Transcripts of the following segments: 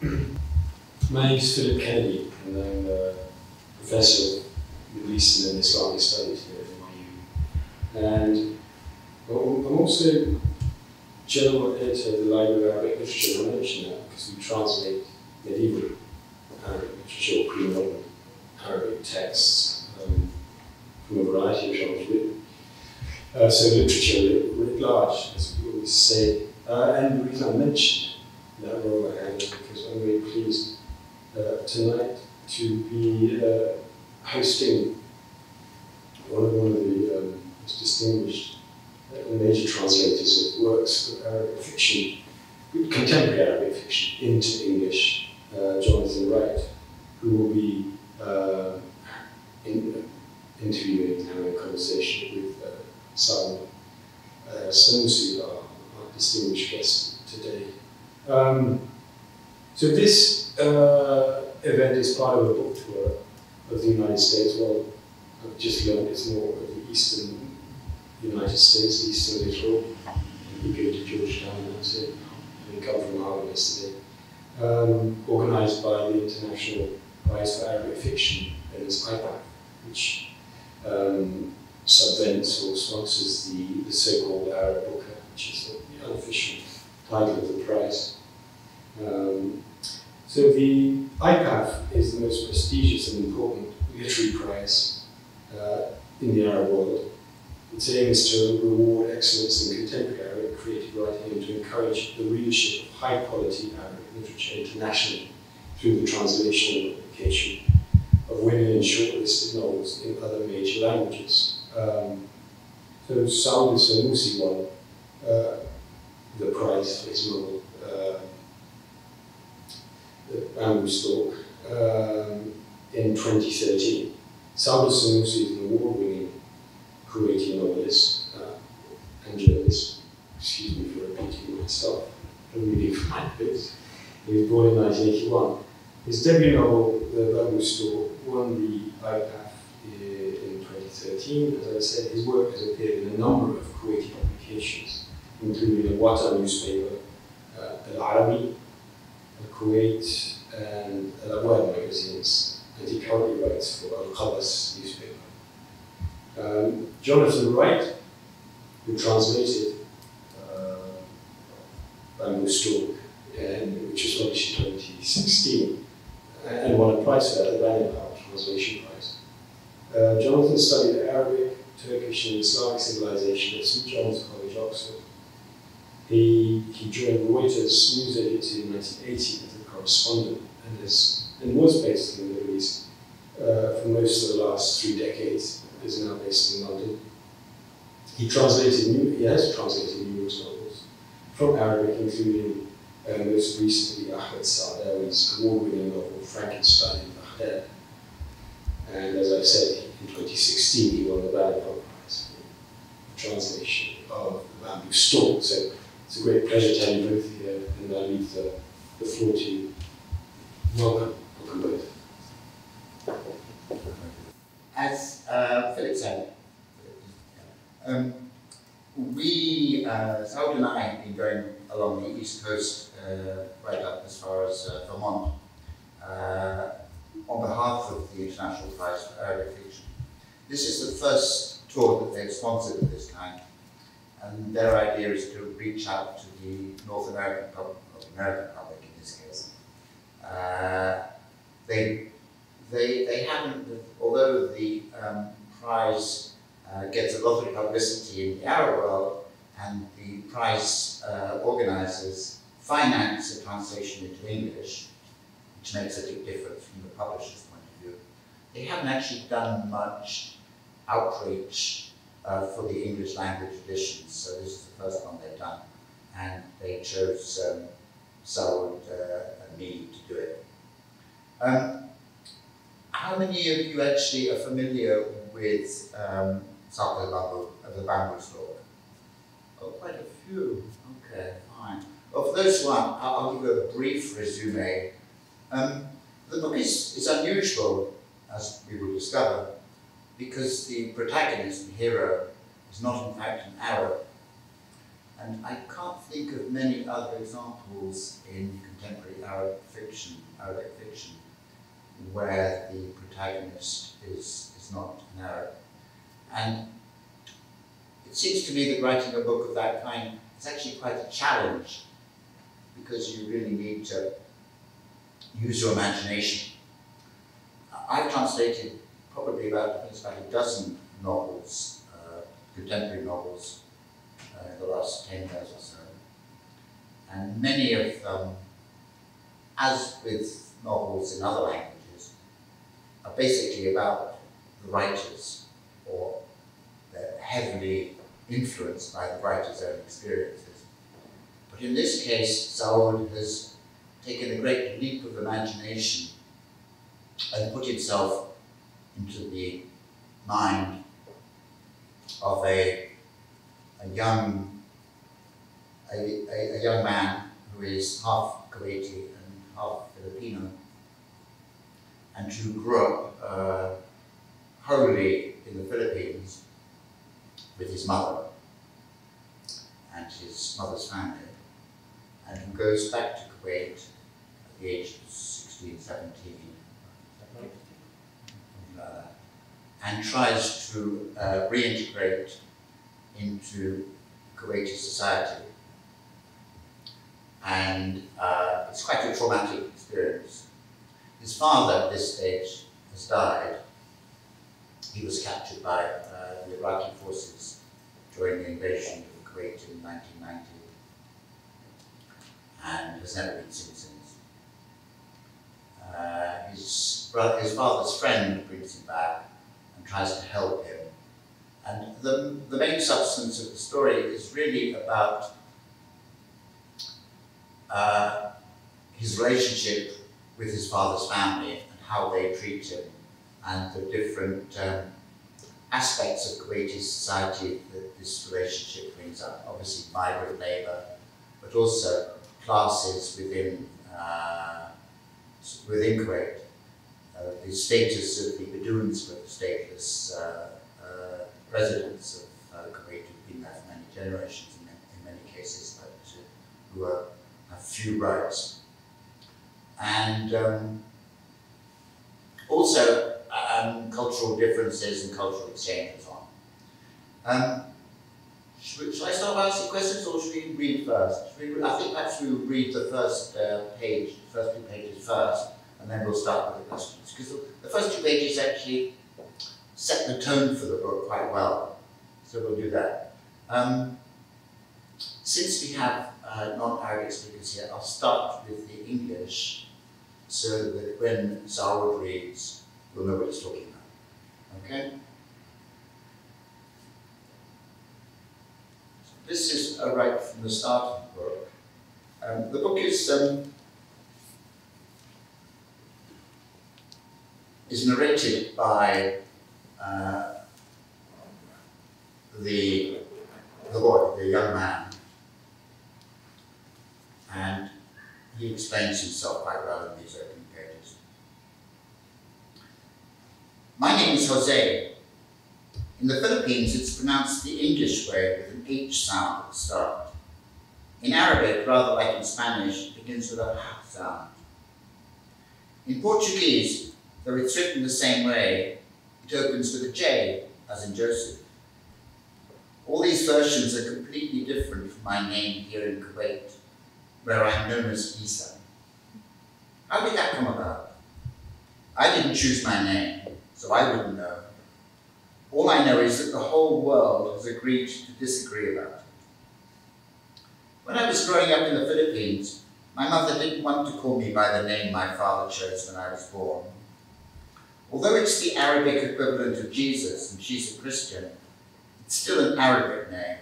My name is Philip Kennedy, and I'm a professor of Middle Eastern and Islamic Studies here at NYU. And I'm also general editor of the Library of Arabic Literature, and I mention that because we translate medieval Arabic literature, or pre-modern Arabic texts from a variety of genres. So literature writ large, as we always say. And the reason I mentioned that role I had is because I'm very pleased tonight to be hosting one of the most distinguished major translators of works of Arabic fiction, contemporary Arabic fiction, into English, Jonathan Wright, who will be interviewing and having a conversation with Saud Alsanousi, our distinguished guest today. So this event is part of a book tour of the United States. Well, I've just learned it's more of the eastern United States, eastern littoral. We go to Georgetown, and that's it. We come from Harvard yesterday. Organized by the International Prize for Arabic Fiction, and it's IPAC, which subvents or sponsors the so-called Arab Book, which is the unofficial title of the prize. So the IPAF is the most prestigious and important literary prize in the Arab world. Its aim is to reward excellence in contemporary Arabic creative writing and to encourage the readership of high-quality Arabic literature internationally through the translation and publication of winning and shortlisted novels in other major languages. So Saud Alsanousi won the prize for his novel, Bamboo Stalk, in 2013. Saud Alsanousi is an award-winning Kuwaiti novelist and journalist. Excuse me for repeating myself. I'm reading from my books. He was born in 1981. His debut novel, The Bamboo Stalk, won the IPAF in 2013. As I said, his work has appeared in a number of Kuwaiti publications, including the Wata newspaper, Al-Arabi, Kuwait, and Al-NYUAD magazines, and he currently writes for Al-Khabas newspaper. Jonathan Wright, who translated Bamboo Stalk, which was published in 2016, and won a prize for that, the Bamboo Translation Prize. Jonathan studied Arabic, Turkish, and Islamic civilization at St. John's College, Oxford. He joined Reuters news agency in 1980 as a correspondent and was based in the Middle East for most of the last 3 decades. Is now based in London. He has translated numerous novels from Arabic, including most recently Ahmed Saadawi's award-winning novel Frankenstein in Baghdad. And as I said, in 2016 he won the Bamboo Prize for translation of The Bamboo Stalk. So it's a great pleasure to have you both here, and I leave the floor to you. Welcome both. As Philip said, Saud and I have been going along the East Coast right up as far as Vermont on behalf of the International Prize for Arabic Fiction. This is the first tour that they've sponsored of this kind, and their idea is to reach out to the North American public, or the American public in this case. They haven't, although the prize gets a lot of publicity in the Arab world, and the prize organizers finance a translation into English, which makes a big difference from the publisher's point of view. They haven't actually done much outreach for the English language editions, so this is the first one they've done, and they chose Saud and me to do it. How many of you actually are familiar with Saud the Bamboo Stalk? Oh, quite a few. Okay, fine. Well, for those who aren't, I'll give you a brief resume. The book is unusual, as we will discover, because the protagonist, the hero, is not in fact an Arab. And I can't think of many other examples in contemporary Arabic fiction, where the protagonist is not an Arab. And it seems to me that writing a book of that kind is actually quite a challenge, because you really need to use your imagination. I've translated probably about a dozen novels, contemporary novels, in the last 10 years or so. And many of them, as with novels in other languages, are basically about the writers, or they're heavily influenced by the writer's own experiences. But in this case, Saud has taken a great leap of imagination and put himself into the mind of a young man who is half Kuwaiti and half Filipino, and who grew up wholly in the Philippines with his mother and his mother's family, and who goes back to Kuwait at the age of 16, 17, something like that, and tries to reintegrate into Kuwaiti society. And it's quite a traumatic experience. His father at this stage has died. He was captured by the Iraqi forces during the invasion of Kuwait in 1990, and has never been seen since. His father's friend brings him back and tries to help him. And the main substance of the story is really about his relationship with his father's family and how they treat him, and the different aspects of Kuwaiti society that this relationship brings up. Obviously migrant labour, but also classes within Kuwait. The status of the Bedouins were the stateless residents of Kuwait, who've been there for many generations in many cases, but who have few rights. And also cultural differences and cultural exchange and so on. Should I start by asking questions, or should we read first? I think perhaps we'll read the first page, the first 2 pages first, and then we'll start with the questions. Because the first 2 pages actually set the tone for the book quite well. So we'll do that. Since we have non-Arabic speakers here, I'll start with the English, so that when Saud reads, you'll know what he's talking about. Okay? So this is right from the start of the book. The book is narrated by the boy, the young man, and he explains himself quite well in these opening pages. My name is Jose. In the Philippines, it's pronounced the English way with an H sound at the start. In Arabic, rather like in Spanish, it begins with a H sound. In Portuguese, though it's written the same way, it opens with a J, as in Joseph. All these versions are completely different from my name here in Kuwait, where I'm known as Isa. How did that come about? I didn't choose my name, so I wouldn't know. All I know is that the whole world has agreed to disagree about it. When I was growing up in the Philippines, my mother didn't want to call me by the name my father chose when I was born. Although it's the Arabic equivalent of Jesus and she's a Christian, it's still an Arabic name,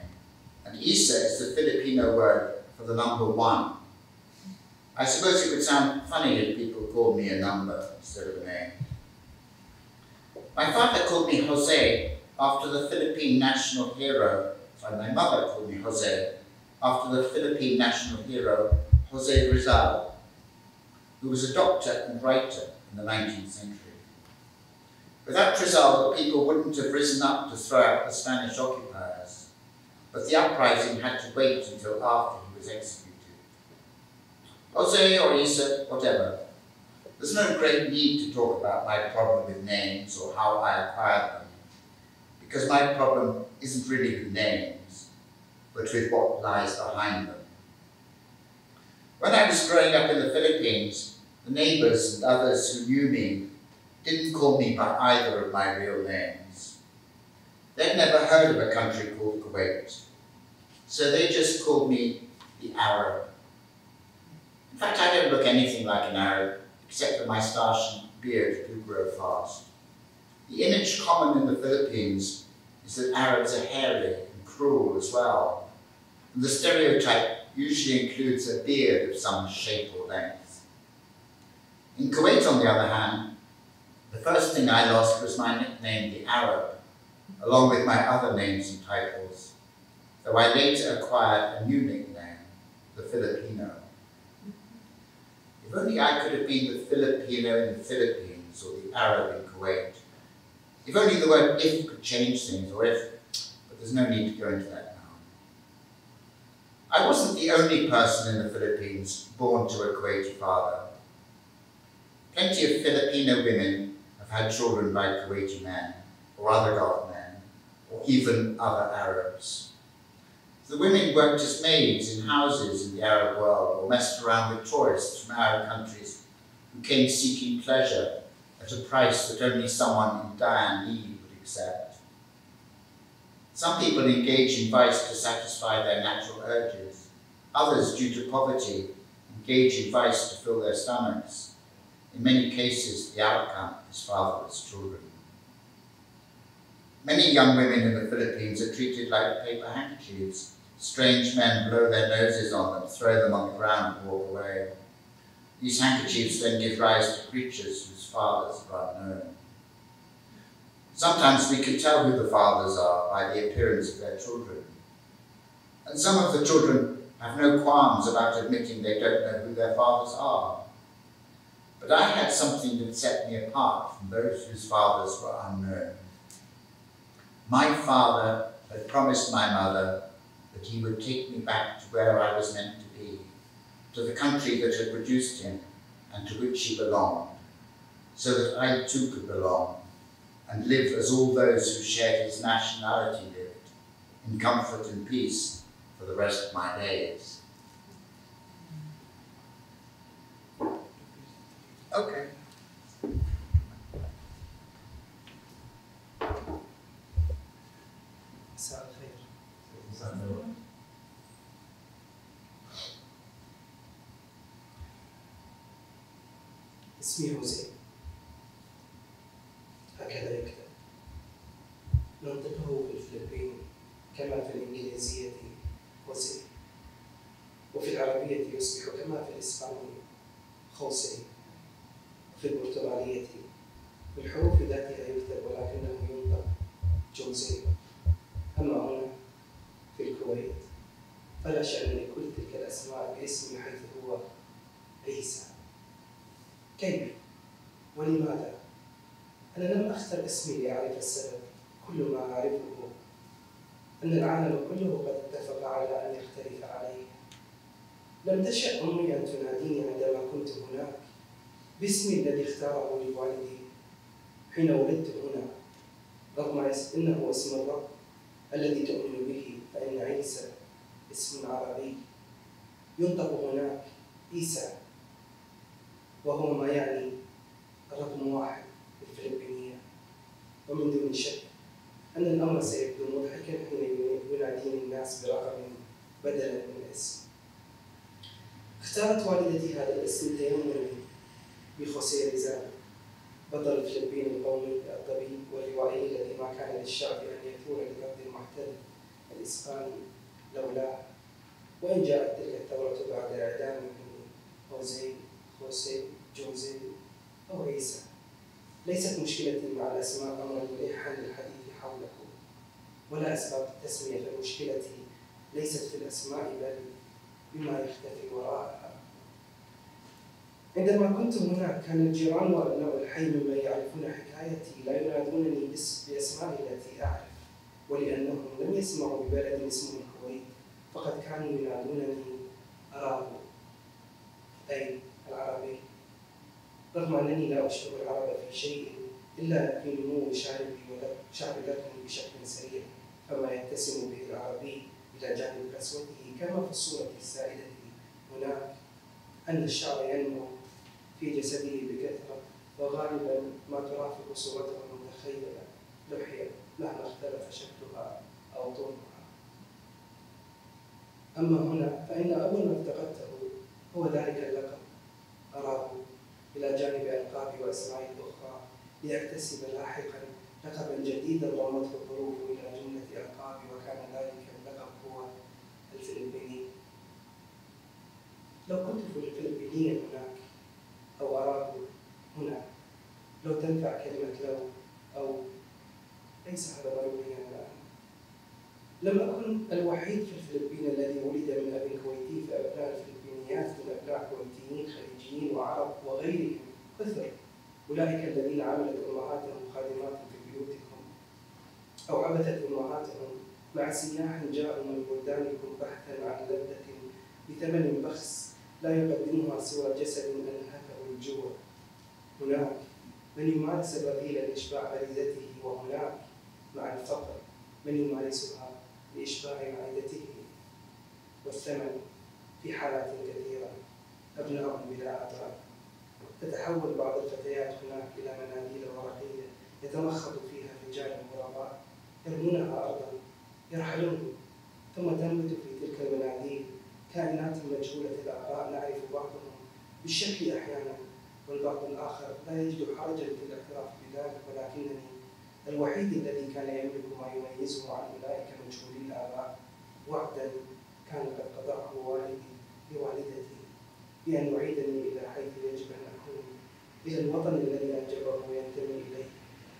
and Isa is the Filipino word for the number 1. I suppose it would sound funny if people called me a number instead of a name. My father called me Jose after the Philippine national hero, my mother called me Jose after the Philippine national hero, Jose Rizal, who was a doctor and writer in the 19th century. Without Rizal, the people wouldn't have risen up to throw out the Spanish occupiers, but the uprising had to wait until after he was executed. Jose or Isa, whatever. There's no great need to talk about my problem with names or how I acquired them, because my problem isn't really with names, but with what lies behind them. When I was growing up in the Philippines, the neighbors and others who knew me didn't call me by either of my real names. They'd never heard of a country called Kuwait, so they just called me the Arab. In fact, I don't look anything like an Arab, except that my moustache and beard do grow fast. The image common in the Philippines is that Arabs are hairy and cruel as well, and the stereotype usually includes a beard of some shape or length. In Kuwait, on the other hand, the first thing I lost was my nickname, the Arab, along with my other names and titles, though I later acquired a new nickname, the Filipino. If only I could have been the Filipino in the Philippines or the Arab in Kuwait. If only the word if could change things, or if, but there's no need to go into that now. I wasn't the only person in the Philippines born to a Kuwaiti father. Plenty of Filipino women have had children by Kuwaiti men, or other Gulf men, or even other Arabs. The women worked as maids in houses in the Arab world, or messed around with tourists from Arab countries who came seeking pleasure at a price that only someone in dire need would accept. Some people engage in vice to satisfy their natural urges. Others, due to poverty, engage in vice to fill their stomachs. In many cases, the outcome is fatherless children. Many young women in the Philippines are treated like paper handkerchiefs. Strange men blow their noses on them, throw them on the ground and walk away. These handkerchiefs then give rise to creatures whose fathers are unknown. Sometimes we can tell who the fathers are by the appearance of their children. And some of the children have no qualms about admitting they don't know who their fathers are. But I had something that set me apart from those whose fathers were unknown. My father had promised my mother that he would take me back to where I was meant to be, to the country that had produced him and to which he belonged, so that I too could belong and live as all those who shared his nationality lived, in comfort and peace for the rest of my days. Okay. اسمي هوزي، هكذا يكتب. ننطقه في الفلبين كما في الإنجليزية هوزي، وفي العربية يصبح كما في الإسبانية خوسي، وفي البرتغالية بالحروف ذاتها يكتب ولكنه ينطق جوزي. أما هنا في الكويت فلا شأن لكل تلك الأسماء باسمي حيث هو عيسى. كيف؟ ولماذا؟ أنا لم أختر اسمي لأعرف السبب، كل ما أعرفه أن العالم كله قد اتفق على أن يختلف عليه. لم تشأ أمي أن تناديني عندما كنت هناك باسمي الذي اختاره لي والدي حين ولدت هنا، رغم أنه اسم الرب الذي تؤمن به، فإن عيسى اسم عربي ينطق هناك عيسى، وهو ما يعني الرقم واحد بالفلبينية. ومن دون شك أن الأمر سيبدو مضحكا حين يناديني الناس برقم بدلا من اسم. اختارت والدتي هذا الاسم تيمنا بخوسيه ريزال، بطل الفلبين القومي الطبيب والروائي الذي ما كان للشعب أن يثور لقبض المحتل الإسباني لولاه. وإن جاءت تلك الثورة بعد إعدام هوزي، خوسي، جوزي أو عيسى، ليست مشكلتي مع الأسماء أمرا ملحا للحديث حوله، ولا أسباب التسمية، فمشكلتي ليست في الأسماء بل بما يختفي وراءها. عندما كنت هناك كان الجيران وأبناء الحي ممن يعرفون حكايتي لا ينادونني بأسمائي التي أعرف، ولأنهم لم يسمعوا ببلد اسمه الكويت فقد كانوا ينادونني أراه أي العربي، رغم أنني لا أشبه العرب في شيء إلا في نمو شعب لكم بشكل سريع، فما يتسم به العربي إلى جانب قسوته كما في الصورة السائدة هناك أن الشعب ينمو في جسده بكثرة، وغالبا ما ترافق صورته المتخيلة لحية مهما اختلف شكلها أو طولها. أما هنا فإن أول ما افتقدته هو ذلك اللقب، أراه إلى جانب ألقابي وأسمائي الأخرى ليكتسب لاحقا لقبا جديدا ضمته الظروف إلى جملة ألقابي، وكان ذلك اللقب هو الفلبيني. لو كنت فلبينيا هناك أو أراه هنا، لو تنفع كلمة لو أو ليس هذا ضروريا الآن. لم أكن الوحيد في الفلبين الذي ولد من أب كويتي، فأبناء الفلبينيات من أبناء كويتيين خليجيين وعرب وغيرهم كثر، أولئك الذين عملت أمهاتهم خادمات في بيوتكم أو عبثت أمهاتهم مع سياح جاءوا من بلدانكم بحثا عن لذة بثمن بخس لا يقدمها سوى جسد أنهكه الجوع. هناك من يمارس الرذيل لإشباع غريزته، وهناك مع الفقر من يمارسها لإشباع معدته. والثمن في حالات كثيرة أبناء بلا آباء. تتحول بعض الفتيات هناك إلى مناديل ورقية يتمخض فيها رجال غرباء يرمونها أرضا يرحلون، ثم تنبت في تلك المناديل كائنات مجهولة الآباء نعرف بعضهم بالشكل أحيانا، والبعض الآخر لا يجد حرجا في الاعتراف بذلك، ولكنني الوحيد الذي كان يملك ما يميزه عن أولئك مجهولي الآباء، وعدا كان قد قضاه والدي لوالدتي بأن يعيدني إلى حيث يجب أن أكون، إلى الوطن الذي أنجبه وينتمي إليه،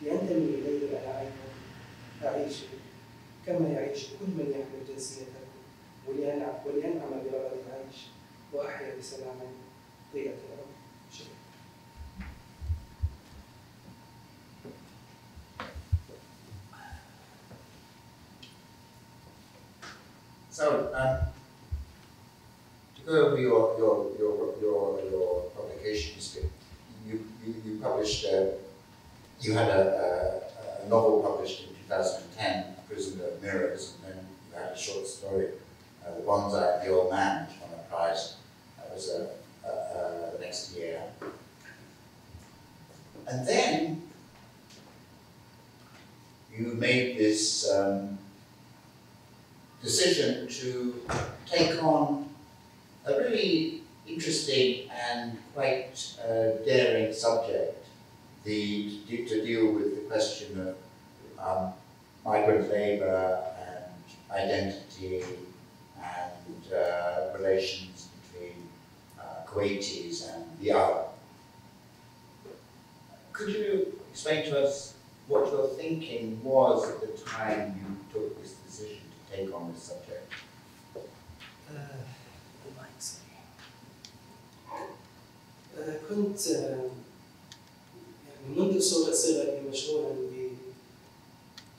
لينتمي إليه أنا أيضا أعيش كما يعيش كل من يحمل جنسيته، ولينعم برغد العيش وأحيا بسلام ضيئة العمر. شكرا. So, to go over your publications, you published, you had a novel published in 2010, A Prisoner of Mirrors, and then you had a short story, The Bonsai and the Old Man, which won a prize. That was the next year. And then you made this decision to take on a really interesting and quite daring subject, to deal with the question of migrant labor and identity and relations between Kuwaitis and the other. Could you explain to us what your thinking was at the time you took this decision to take on this subject? كنت منذ صغري مشغولا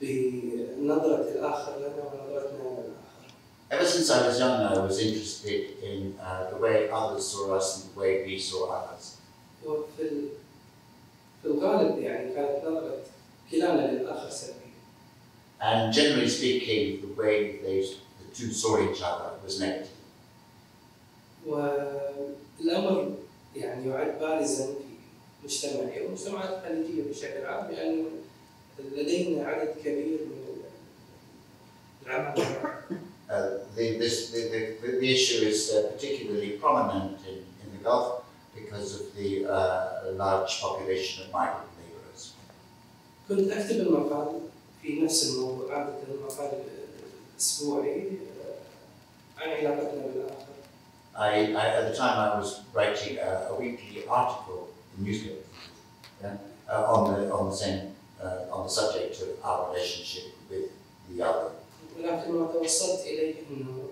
بنظرة الآخر لنا ونظرتنا للآخر. Ever since I was young, I was interested in the way others saw us and the way we saw others. وفي الغالب يعني كانت نظرة كلانا للآخر سلبية. And generally speaking, the way the two saw each other was negative. والأمر يعني يعد بارزا في مجتمعي والمجتمعات الخليجية بشكل عام، لأنه لدينا عدد كبير من العمل. The issue is particularly prominent in the Gulf because of the large population of migrant laborers. كنت أكتب المقال في نفس الموضوع، عادة المقال الأسبوعي عن علاقتنا بالآخر. At the time I was writing a weekly article in newspaper on the subject of our relationship with the other. ولكن ما توصلت إليه أنه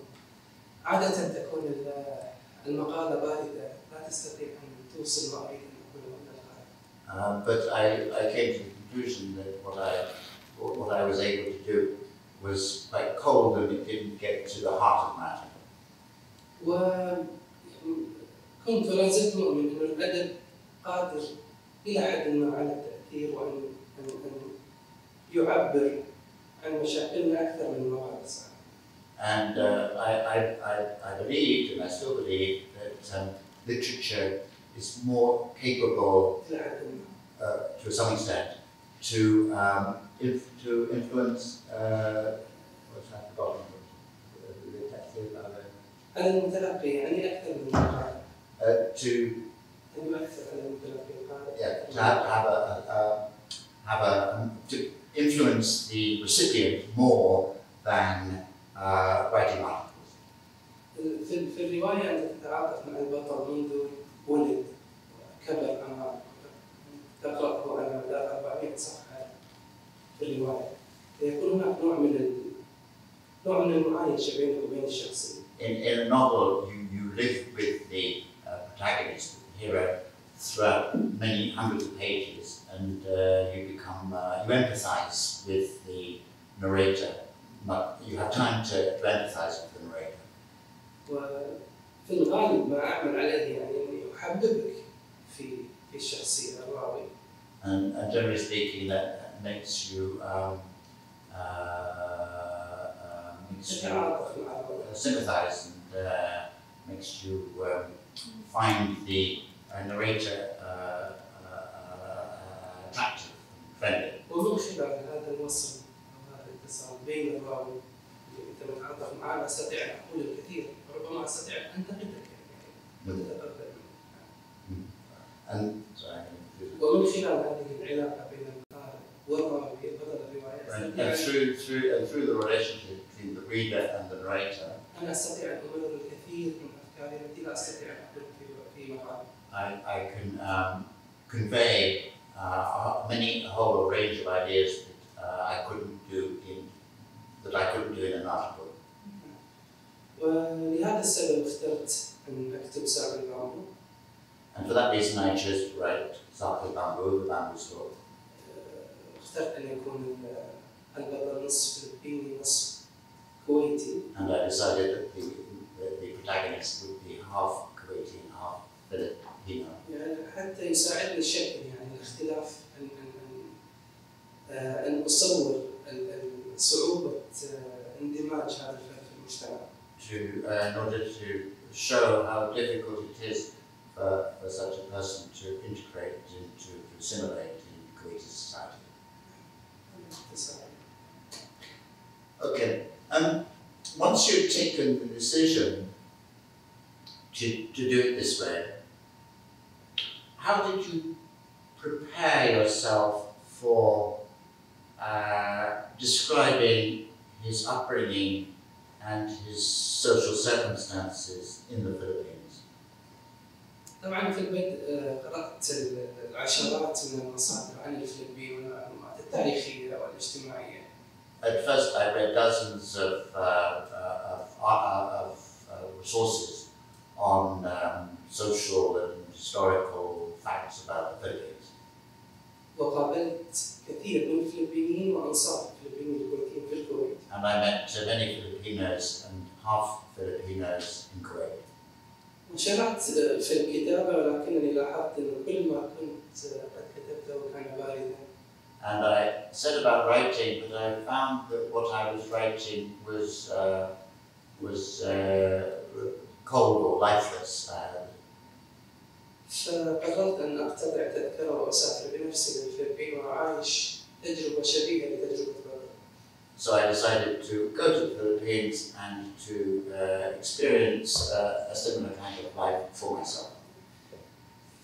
عادة تكون المقالة باردة، لا تستطيع أن توصل ما أريد أن أقوله من الخارج. But I came to the conclusion that what I was able to do was quite cold and it didn't get to the heart of the matter. كنت ولا زلت مؤمن أن الأدب قادر إلى حد ما على التأثير وأن يعبر عن مشاكلنا أكثر من الممارسة. And I believed, and I still believe, that literature is more capable, to some extent, to influence. What's that forgotten? على المتلقي يعني أكثر من المقال. To to influence the recipient more than writing articles. في الرواية أنت تتعاطف مع البطل منذ ولد كبر أمامك تقرأه على مدار 400 صفحة في الرواية يكون هناك نوع من المعايشة بينك وبين الشخصية. In a novel, you live with the protagonist, the hero, throughout many hundreds of pages, and you empathize with the narrator. You have time to empathize with the narrator. وفي الغالب ما أعمل عليه يعني إني أحببك في الشخصية الراوي. And generally speaking, that makes you sympathize and makes you find the narrator attractive and friendly. ومن خلال هذا الوصل أو هذا الاتصال بين الراوي اللي أنت متعاطف معه أستطيع أن أقول الكثير وربما أستطيع أن أنتقدك ومن خلال هذه العلاقة بين القارئ والراوي بطل الرواية and through the relationship between the reader and the narrator, أنا أستطيع أن أمرر الكثير من أفكاري التي لا أستطيع أن أقولها في مقال. I can convey a whole range of ideas that I couldn't do in an article. ولهذا السبب اخترت أن أكتب ساعد البامبو. And for that reason, I chose to write Saud Alsanousi, the Bamboo Stalk. اخترت أن يكون البطل نصف فلبيني نصف كويتي. And I decided that the protagonist would be half Kuwaiti and half Filipino. يعني حتى يساعدني الشكل يعني الاختلاف أن أصور صعوبة اندماج هذا الفرد في المجتمع. In order to show how difficult it is for such a person to integrate, to assimilate in Kuwaiti society. Okay. Once you've taken the decision to do it this way, how did you prepare yourself for describing his upbringing and his social circumstances in the Philippines? طبعا في البدء قرأت العشرات من المصادر عن الفلبين والمعلومات التاريخية والاجتماعية. At first, I read dozens of resources on social and historical facts about the Philippines. وقابلت كثير من الفلبينيين وأنصار الفلبينيين الكويتيين في الكويت. And I met many Filipinos and half Filipinos in Kuwait. وشرعت في الكتابة ولكنني لاحظت أن كل ما كنت قد كتبته كان باردا. And I set about writing, but I found that what I was writing was cold or lifeless. فقررت أن أقتطع تذكرة وأسافر بنفسي للفلبين وأعيش تجربة شبيهة لتجربة بدر. So I decided to go to the Philippines and to experience a similar kind of life for myself.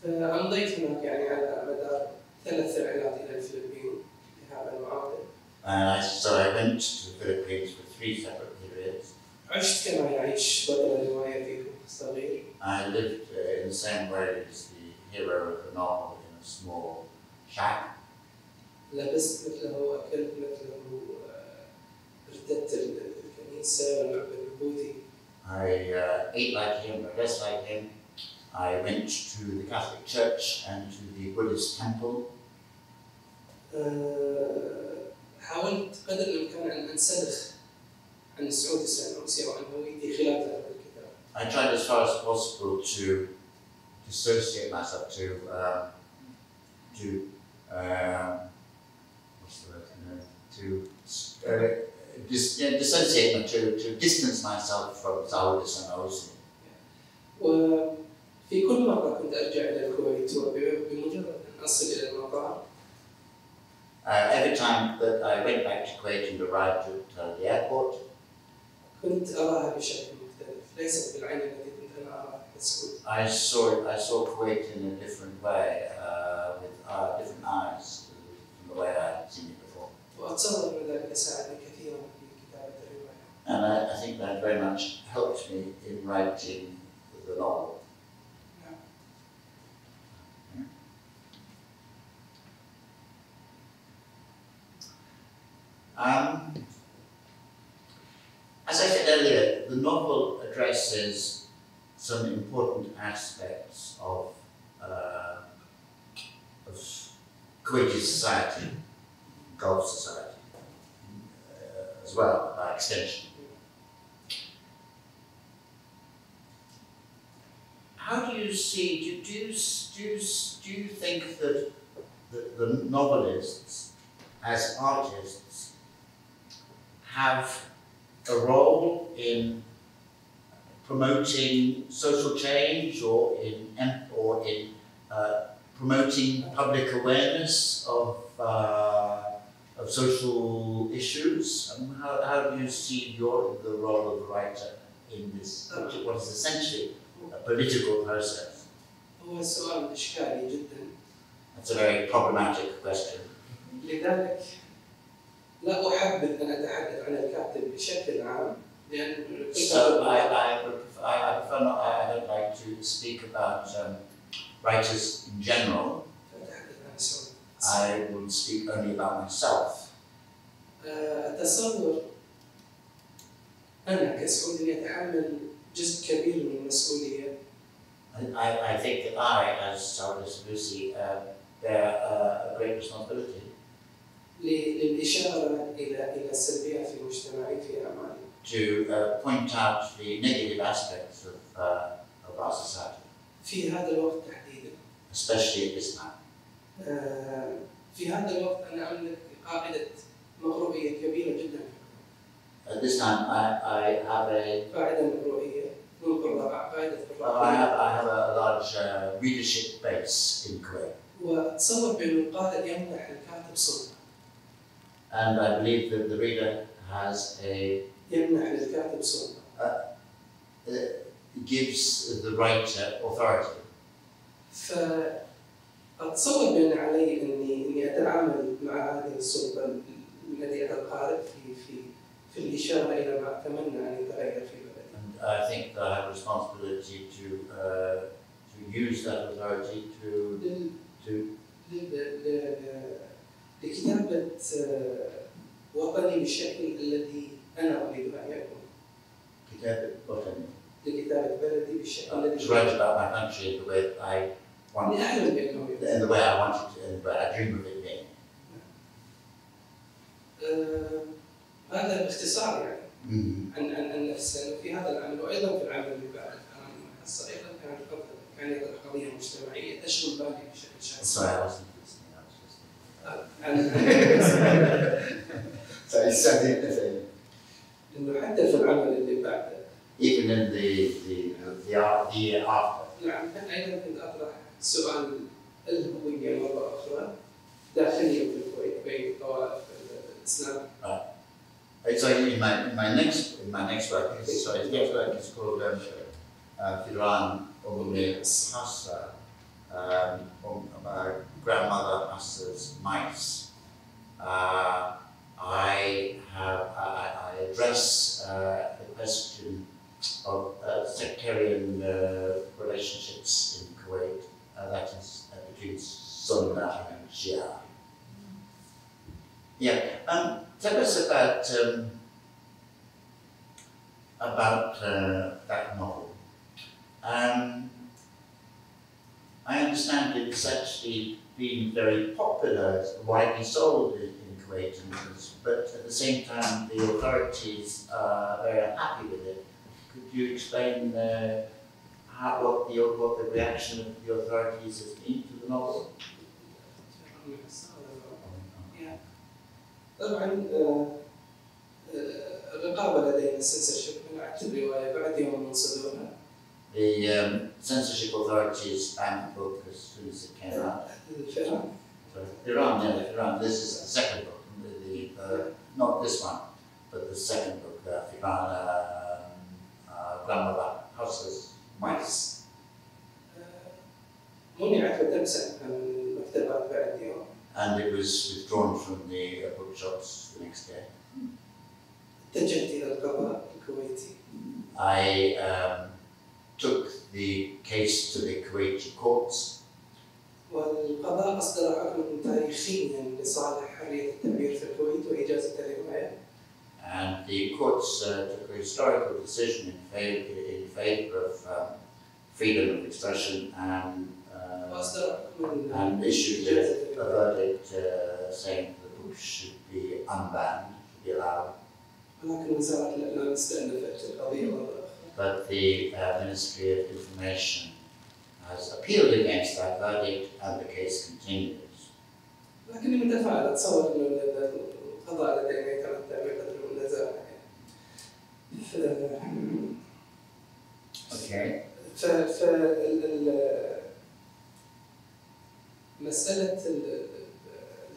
فأمضيت هناك يعني على مدار 3 رحلات إلى الفلبين لهذا المعادل. So I went to the Philippines for 3 separate periods. عشت كما يعيش بطل الرواية في صغير. I lived in the same way as the hero of the novel in a small shack. لبست مثله وأكلت مثله ارتدت الكنيسة والمعبد البوذي. I ate like him, I dressed like him. I went to the Catholic Church and to the Buddhist temple. حاولت قدر الإمكان أن أنسلخ عن سعود السنوسي وعن هويتي خلال هذا الكتاب. I tried as far as possible to dissociate myself, dissociate, to distance myself from Saud Alsanousi. وفي كل مرة كنت أرجع إلى الكويت وبمجرد أن أصل إلى المطار. Every time that I went back to Kuwait and arrived at the airport, كنت أراها بشكل مختلف، ليست بالعين التي كنت أنا أراها كسعود. I saw Kuwait in a different way, with different eyes from the way I had seen it before. وأتصور أن ذلك ساعدني كثيرا في كتابة الرواية. And I think that very much helped me in writing the novel. As I said earlier, the novel addresses some important aspects of Kuwaiti society, Gulf society, as well, by extension. How do you see? Do you think that the novelists, as artists, have a role in promoting social change, or in promoting public awareness of social issues? How do you see the role of the writer in this, what is essentially a political process? هو سؤال إشكالي جدا. That's a very problematic question. لذلك لا أحبذ أن أتحدث عن الكاتب بشكل عام لأن So I prefer not, I don't like to speak about writers in general. I will speak only about myself. أتصور أنا كسعود يتحمل جزء كبير من المسؤولية. I think that I, as Saud Alsanousi, bear a great responsibility. للإشارة إلى السلبيات في مجتمعي في أعمالي. To point out the negative aspects of our society. في هذا الوقت تحديدا. Especially at this time. في هذا الوقت أنا أملك قاعدة مقروئية كبيرة جدا. At this time, I have a قاعدة مقروئية. I have a large readership base in Kuwait. وأتصور بأن القارئ يمنح الكاتب سلطة. And I believe that the reader has a يمنح للكاتب سلطة. Gives the writer authority. فأتصور بأن علي إني أتعامل مع هذه السلطة التي القارئ في الإشارة إلى ما أتمنى أن يتغير في بلدي. And I think that I have a responsibility to use that authority لكتابة وطني بالشكل الذي أنا أريد أن يكون. كتابة وطني. لكتابة بلدي بالشكل الذي. To write about my country in the way that I want it, in the way I want it, and the way I dream of it being. هذا باختصار يعني. عن نفسي في هذا العمل وأيضا في العمل اللي بعد الحصة أيضا كانت قضية مجتمعية تشغل بالي بشكل شخصي. Sorry, I wasn't listening. إنه حتى في العمل اللي بعده. Even in the year after. نعم، أيضا كنت أطرح سؤال الهوية مرة أخرى داخليا في الكويت بين طوائف الإسلام. So in my next work, is called Firan Omune Hassa, my grandmother Hassa's mice. I address the question of sectarian relationships in Kuwait, that is between Sunni and Shia. Yeah. Tell us about that novel. I understand it's actually been very popular, widely sold in Kuwait, but at the same time the authorities are very unhappy with it. Could you explain what the reaction of the authorities has been to the novel? طبعا الرقابة لدينا censorship من أكتب رواية بعد يوم من صدورها. The censorship authorities banned the book as soon as it came out. Iran. This is the second book. Not this one, but the second book, Grandmother House's Mice. منعت ودرسا من المكتبات بعد يوم. And it was withdrawn from the bookshops the next day. اتجهت إلى القضاء الكويتي. I took the case to the Kuwaiti courts. والقضاء أصدر حكما تاريخيا لصالح حرية التعبير في الكويت وإجازة الرواية. And the courts took a historical decision in favor of freedom of expression and issued a verdict saying the book should be unbanned, should be allowed. ولكن وزارة الإعلام استأنفت القضية. But the Ministry of Information has appealed against that verdict and the case continues. لكني متفائل أتصور أنه القضاء لدينا يتمتع بقدر من النزاهة. Okay. مسألة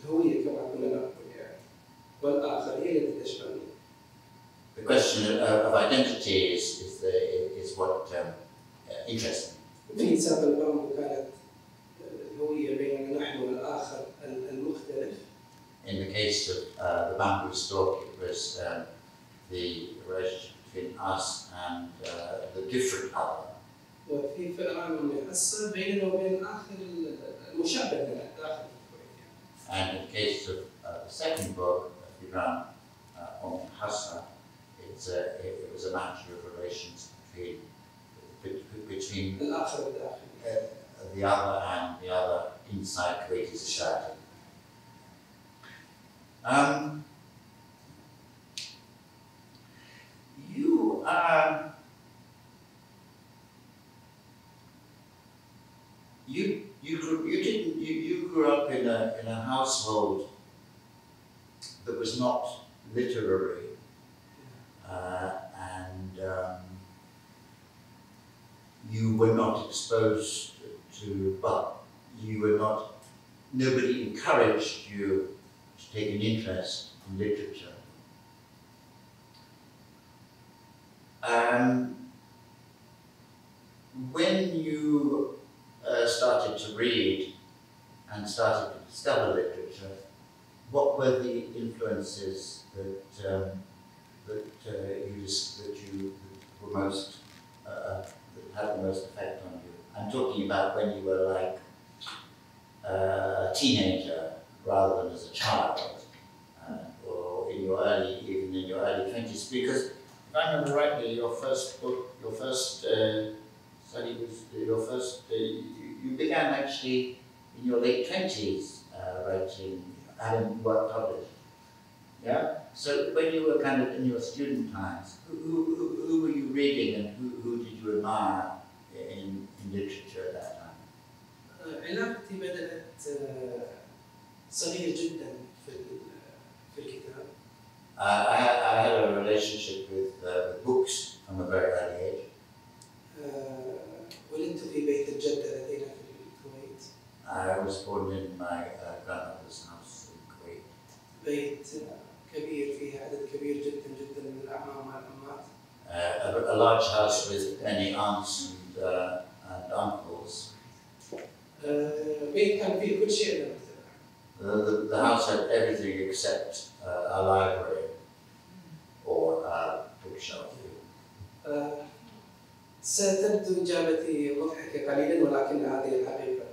الهوية كما كنا نقول يعني والآخر هي التي تشغلني. The question of identity is what interests me. في حساب البامبو كانت الهوية بيننا نحن والآخر المختلف. In the case of the Bamboo Stalk, it was the relationship between us and the different other. وفي فئران منحصة بيننا وبين الآخر المشابه لنا داخل الكويت. And in the case of the second book, Iran on Hassa, it was a matter of relations between الآخر الداخلي. the other and the other inside Kuwaiti society. You grew up in a household that was not literary, and you were not exposed to, but you were not. Nobody encouraged you to take an interest in literature. When you started to read and started to discover literature, what were the influences that you were most that had the most effect on you? I'm talking about when you were like a teenager rather than as a child, or in your even in your early 20s. Because if I remember rightly, your first book, your first study was you began actually in your late 20s writing, having work published. Yeah. So when you were kind of in your student times, who were you reading and who did you admire in literature at that time? علاقتي بدأت صغير جدا في الكتاب. I had a relationship with books from a very early age. ولدت في بيت الجدة لدينا في الكويت. I was born in my grandmother's house in Kuwait. بيت كبير فيه عدد كبير جدا من الأعمام والأمات. A large house with many aunts and uncles. بيت كان فيه كل شيء للمكتبة. The house had everything except a library or a bookshelf. ستبدو إجابتي مضحكة قليلا ولكن هذه الحقيقة.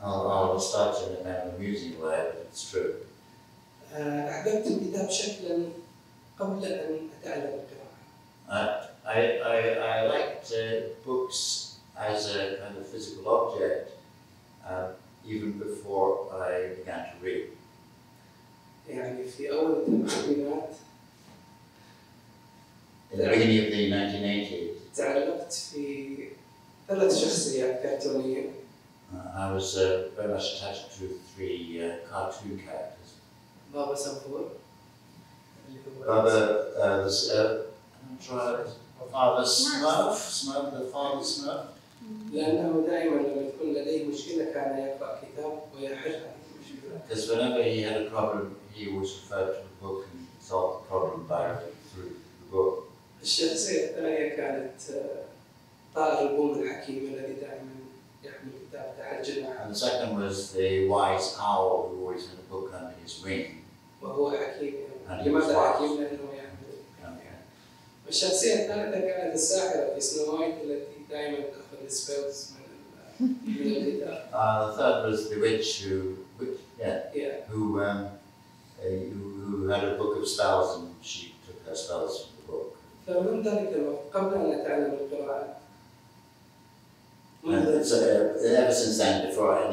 I'll start in an amusing way, but it's true. أحببت الكتاب شكلا قبل أن أتعلم القراءة. I liked books as a kind of physical object even before I began to read. يعني في أول الثمانينات. In the beginning of the 1980s. تعلقت في ثلاث شخصيات كرتونية. I was very much attached to 3 cartoon characters. بابا سنفور. Baba, Father Smurf, the Father Smurf. لأنه دائما لما تكون لديه مشكلة كان يقرأ كتاب ويحلها. Because whenever he had a problem, he always referred to the book and solved the problem through the book. الشخصية الثانية كانت طائر البوم الحكيم الذي دائما يحمل كتاب تحت جناحه. And the second was the wise owl who always had a book under his wing. وهو حكيم. لماذا حكيم؟ لأنه يحمل. والشخصية الثالثة كانت الساحرة في سنو وايت التي دائما تأخذ السبيلز من الكتاب. The third was the witch who had a book of spells and she took her spells from the book. فمن ذلك الوقت قبل أن أتعلم القراءة. And so ever since then, before I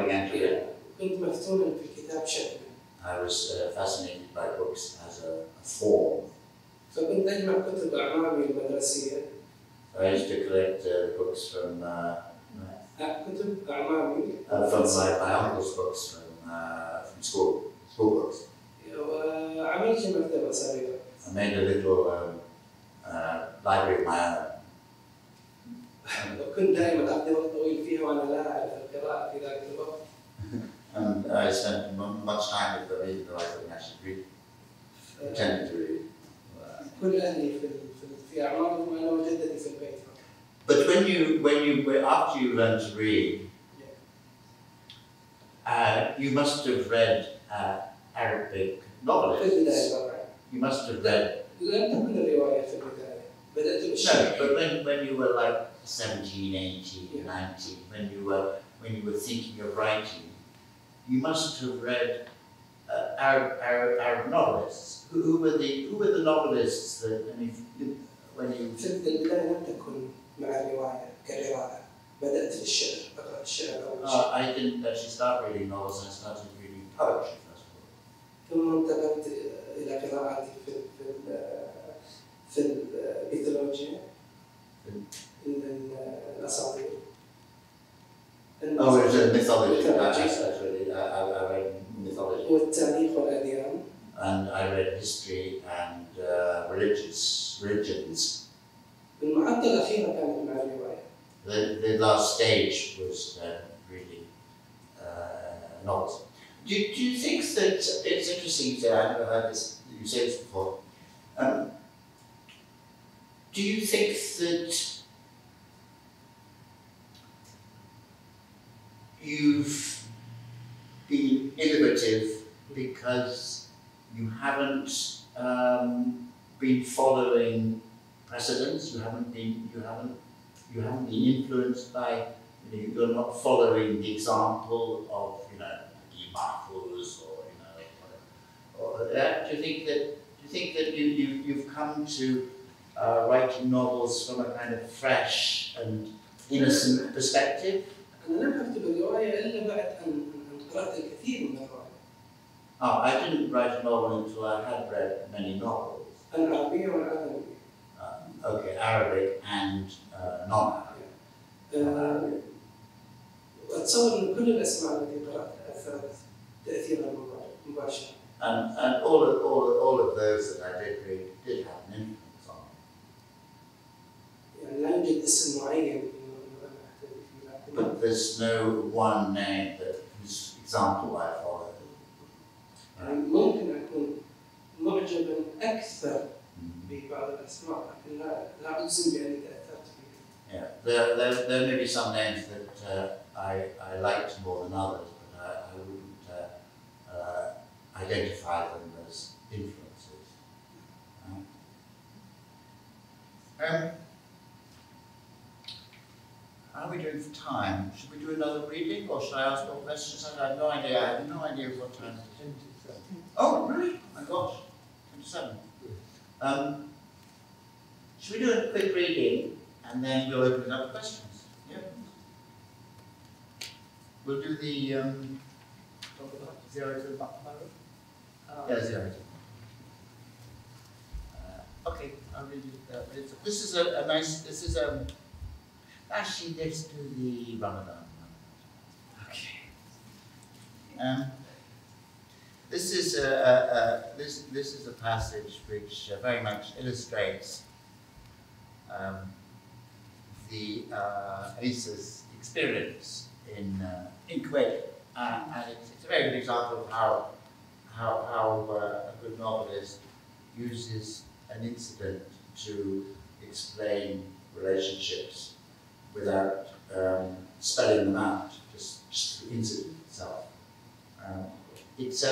began to read, كنت مفتونا في الكتاب شكلا. I was fascinated by books as a form. فكنت أجمع كتب أعمامي المدرسية. I used to collect books from كتب أعمامي. from my uncle's books from school books. وعملت مكتبة صغيرة. I made a little library of my own. وكنت دائما أقضي وقت طويل فيها وأنا لا أعرف القراءة في ذلك الوقت. And I spent much time with them, even though I couldn't actually read, pretending to read. كل أهلي في أعمامهم وأنا وجدتي في البيت. But after you learned to read, you must have read Arabic novelists. You must have read. لم تكن الرواية في البداية. بدأت No, but when you were like 17, 18, 19, when you were thinking of writing, you must have read Arab novelists. Who were the novelists that when you? في البداية لم تكن مع الرواية كقراءة. بدأت في الشعر، أقرأ الشعر أول شيء. I didn't actually start reading novels. I started reading poetry first of all. ثم انتقلت إلى قراءتي في الميثولوجيا. الأساطير. Oh, it was a mythology. I read mythology. والتاريخ والأديان. And I read history and religions. المحطة الأخيرة كانت مع الرواية. The last stage was reading novels. Do you think that it's interesting to I've never heard this, you said this before. Do you think that you've been innovative because you haven't been following precedents? You haven't been influenced by. You're not following the example of Marcos or do you think that you've come to writing novels from a kind of fresh and innocent perspective? أنا لم أكتب الرواية إلا بعد أن قرأت الكثير من الرواية. I didn't write a novel until I had read many novels. العربية والعربية. Okay, Arabic and non-Arabic. أتصور أن كل الأسماء التي قرأتها أثرت تأثيرا مباشرا. And all of those that I did read did have an influence on me. يعني لا يوجد اسم معين. But there's no one name whose example I followed. ممكن أكون معجبا أكثر ببعض الأسماء لكن لا أجزم بأني تأثرت بها. Yeah, there may be some names that I liked more than others, but I wouldn't identify them as influences. How are we doing for time? Should we do another reading or should I ask more questions? I have no idea. I have no idea what time it is. Oh, really? Oh my gosh, 27. Should we do a quick reading and then we'll open it up to questions? Yeah. We'll do the 0 to 0. Yeah, 0 to. Okay. I'll read it. This is a nice, this is actually let's do the Ramadan. Okay. This is a passage which very much illustrates the Isa's experience in Kuwait, and it's a very good example of how a good novelist uses an incident to explain relationships without spelling them out, just the incident itself. It's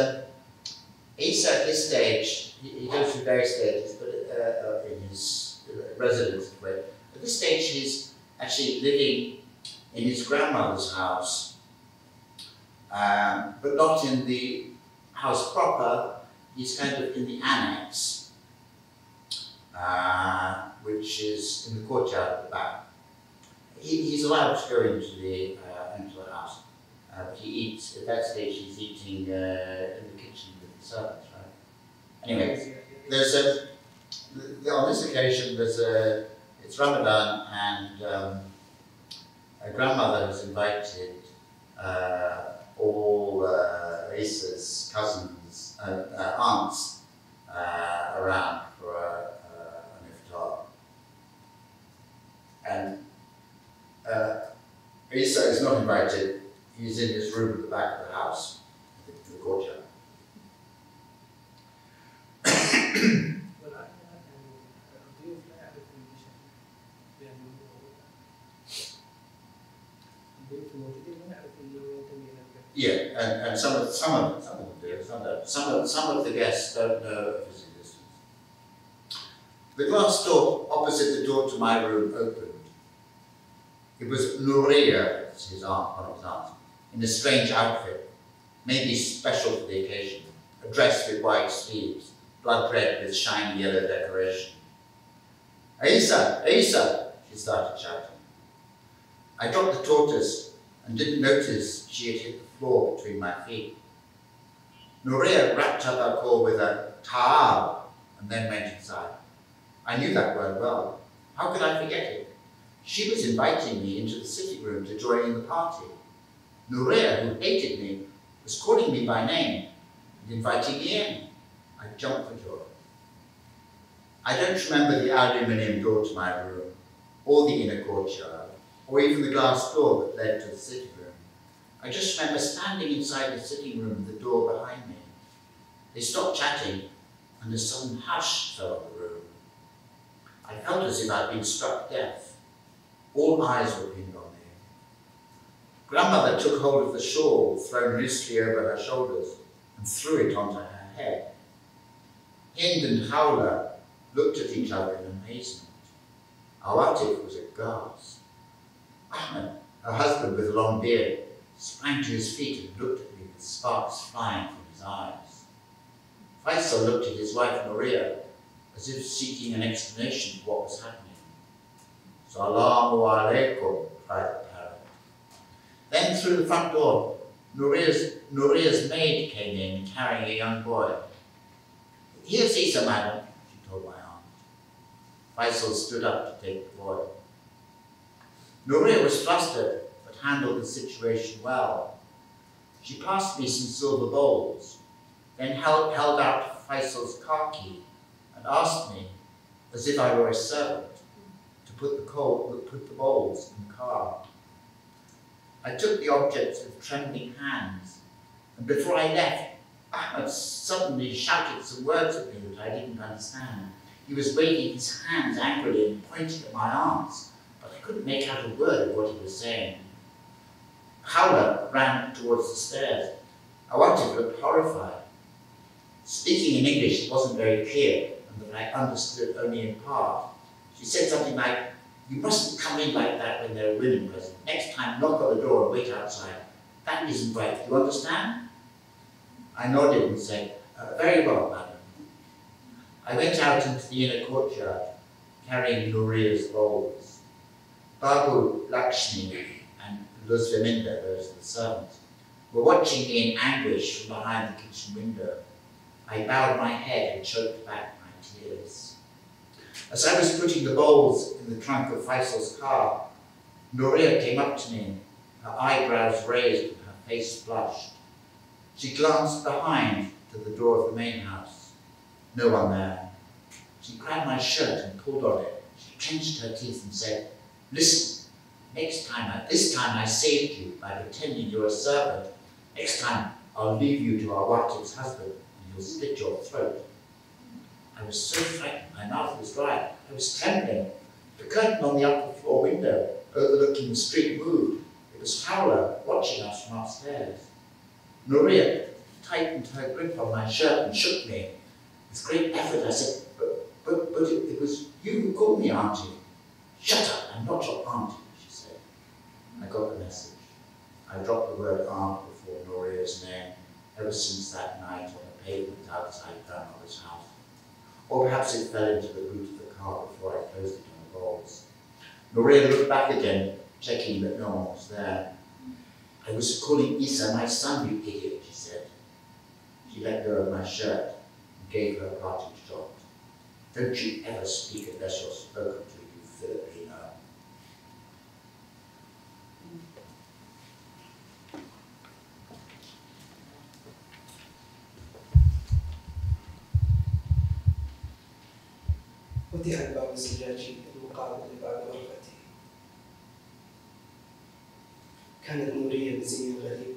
Isa at this stage, he goes through various stages, but in his residence, at this stage he's actually living in his grandmother's house, but not in the house proper. He's kind of in the annex, which is in the courtyard at the back. He's allowed to go into the house, but he eats, at that stage he's eating in the kitchen with the servants, right? Anyway, there's on this occasion it's Ramadan, and a grandmother has invited all Isa's cousins, aunts around for an iftar. And Isa is not invited. He's in his room at the back of the house, in the courtyard. Yeah, and some of them do, some of the guests don't know of his existence. The glass door opposite the door to my room opened. It was Nuria, his aunt, one of his aunts, in a strange outfit, maybe special for the occasion, a dress with white sleeves, blood red with shiny yellow decoration. Isa, Isa, she started shouting. I dropped the tortoise and didn't notice she had hit the floor between my feet. Nuria wrapped up our call with a ta'al and then went inside. I knew that word well. How could I forget it? She was inviting me into the sitting room to join in the party. Nuria, who hated me, was calling me by name and inviting me in. I jumped for joy. I don't remember the aluminium door to my room, or the inner courtyard, or even the glass door that led to the sitting room. I just remember standing inside the sitting room with the door behind me. They stopped chatting, and a sudden hush fell on the room. I felt as if I'd been struck deaf. All eyes were pinned on me. Grandmother took hold of the shawl thrown loosely over her shoulders and threw it onto her head. Hind and Hawla looked at each other in amazement. Awatif was aghast. Ahmed, her husband with a long beard, sprang to his feet and looked at me with sparks flying from his eyes. Faisal looked at his wife Nuria as if seeking an explanation for what was happening. Salamu alaikum, cried the parrot. Then through the front door, Nuria's maid came in carrying a young boy. Here's Isa, madam, she told my aunt. Faisal stood up to take the boy. Nuria was flustered, but handled the situation well. She passed me some silver bowls, then held out Faisal's car key and asked me, as if I were a servant, to put the bowls in the car. I took the objects with trembling hands, and before I left, Ahmed suddenly shouted some words at me that I didn't understand. He was waving his hands angrily and pointing at my aunts, but I couldn't make out a word of what he was saying. Hawla ran towards the stairs. Awatif looked horrified. Speaking in English, it wasn't very clear, and that I understood only in part. She said something like, "You mustn't come in like that when there are women present. Next time, knock on the door and wait outside. That isn't right, do you understand?" I nodded and said, "Very well, madam." I went out into the inner courtyard, carrying Nuria's bowls. Babu, Lakshmi, and Luzviminda, those are the servants, were watching me in anguish from behind the kitchen window. I bowed my head and choked back my tears. As I was putting the bowls in the trunk of Faisal's car, Nouria came up to me, her eyebrows raised and her face flushed. She glanced behind to the door of the main house. No one there. She grabbed my shirt and pulled on it. She clenched her teeth and said, "Listen, this time I saved you by pretending you're a servant. Next time I'll leave you to our Waqtif's husband and he'll slit your throat." I was so frightened, my mouth was dry. I was trembling. The curtain on the upper floor window overlooking the street moved. It was Howler watching us from upstairs. Nouria tightened her grip on my shirt and shook me. With great effort I said, but it was you who called me auntie." "Shut up, I'm not your auntie," she said. I got the message. I dropped the word aunt before Nouria's name ever since that night on the pavement outside grandmother's house. Or perhaps it fell into the boot of the car before I closed it on the bolts. Nouria looked back again, checking that no one was there. "I was calling Isa my son, you idiot," she said. She let go of my shirt and gave her a parting shot. "Don't you ever speak unless you're spoken to, you Filipino." فتح الباب الزجاجي المقابل لباب غرفتي. كانت نورية بزي غريب،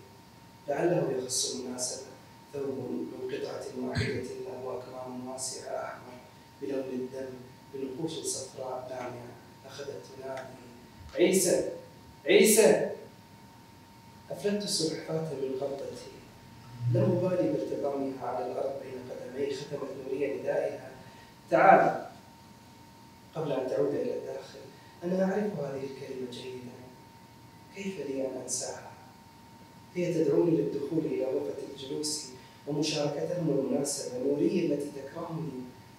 لعله يخص المناسبة، ثوب من قطعة واحدة له أكمام واسعة أحمر بلون الدم بنقوش صفراء لامعة، أخذت تنادي: "عيسى! عيسى!" أفلت السلحفاة من قبضتي، لم أبالي بارتطامها على الأرض بين قدمي. ختمت نورية ندائها: "تعال!" قبل أن تعود إلى الداخل. أنا أعرف هذه الكلمة جيدا، كيف لي أن أنساها؟ هي تدعوني للدخول إلى غرفة الجلوس ومشاركتهم المناسبة. نورية التي تكرهني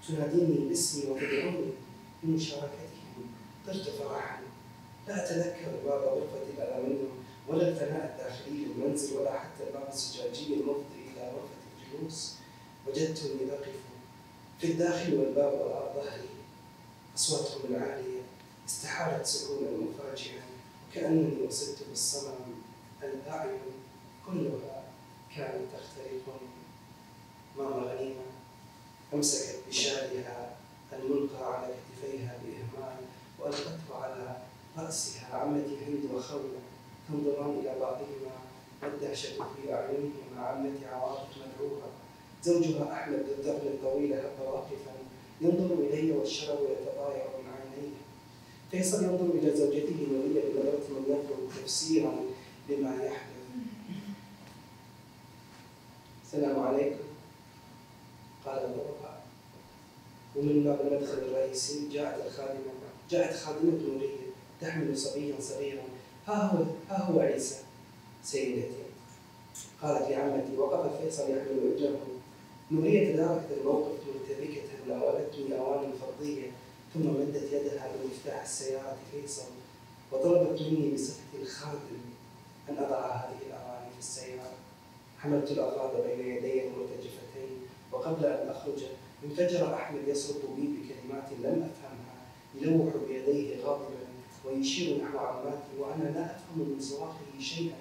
تناديني باسمي وتدعوني لمشاركتهم. طرت فرحا. لا أتذكر باب غرفة الألمنيوم ولا الفناء الداخلي للمنزل ولا حتى الباب الزجاجي المفضي إلى غرفة الجلوس. وجدتني أقف في الداخل والباب وراء ظهري. أصواتهم العالية استحالت سكونا مفاجئا، وكأنني أصبت بالصمم. الأعين كلها كانت تخترقني. ماما غنيمة أمسكت بشالها الملقى على كتفيها بإهمال وألقته على رأسها. عمتي هند وخولة تنظران إلى بعضهما والدهشة في أعينهما. عمتي عواطف مدعوها. زوجها أحمد ذو الدقن الطويل هب واقفا ينظر إلي والشرب يتضايق من عينيه. فيصل ينظر إلى زوجته نورية بنظرة من يطلب تفسيرا لما يحدث. "السلام عليكم." قال الغرفاء. ومن باب المدخل الرئيسي جاءت خادمة نورية تحمل صبيا صغيرا. ها هو عيسى سيدتي." قالت لعمتي. وقف فيصل يحمل ابنه. نورية تداركت الموقف مرتبكة ناولتني أواني فضية ثم مدت يدها لمفتاح السيارة فيصل وطلبت مني بصفتي الخادم أن أضع هذه الأواني في السيارة. حملت الأغراض بين يدي المرتجفتين وقبل أن أخرج انفجر أحمد يصرخ بي بكلمات لم أفهمها، يلوح بيديه غاضبا ويشير نحو عماتي وأنا لا أفهم من صراخه شيئا.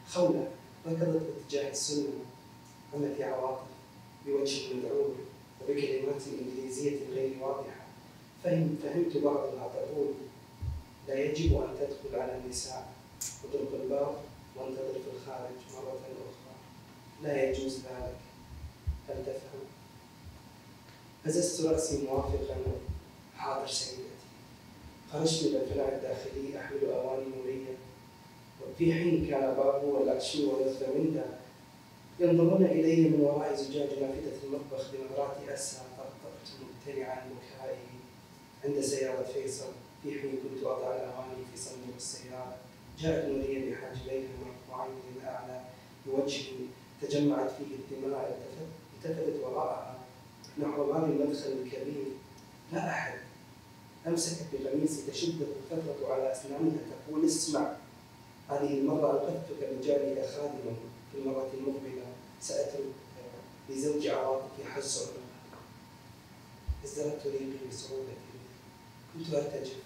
خولة ركضت باتجاه السلم. عمتي عواطف بوجه مدعوم وبكلمات إنجليزية غير واضحة. فهمت بعضها تقول: "لا يجب أن تدخل على النساء، اترك الباب وانتظر في الخارج مرة أخرى. لا يجوز ذلك. هل تفهم؟" هززت رأسي موافقا: "حاضر سيدتي." خرجت إلى الفناء الداخلي أحمل أواني نورية، وفي حين كان بابو والأكشن والفلاميندا ينظرون إلي من وراء زجاج نافذة المطبخ بنظرات أسى. طقطقت ممتنعا بكائي عند سيارة فيصل في حين كنت أضع الأواني في صندوق السيارة. جاءت نورية بحاجبيها المرفوعين للأعلى بوجه تجمعت فيه الدماء. التفتت وراءها نحو باب المدخل الكبير. لا أحد. أمسكت بقميصي تشده الفترة على أسنانها تقول: "اسمع، هذه المرة ألقتك بجانب خادما، في المرة المقبلة سأترك لزوج عواطف يحز عنها." ازدرت ريقي بصعوبة كنت أرتجف.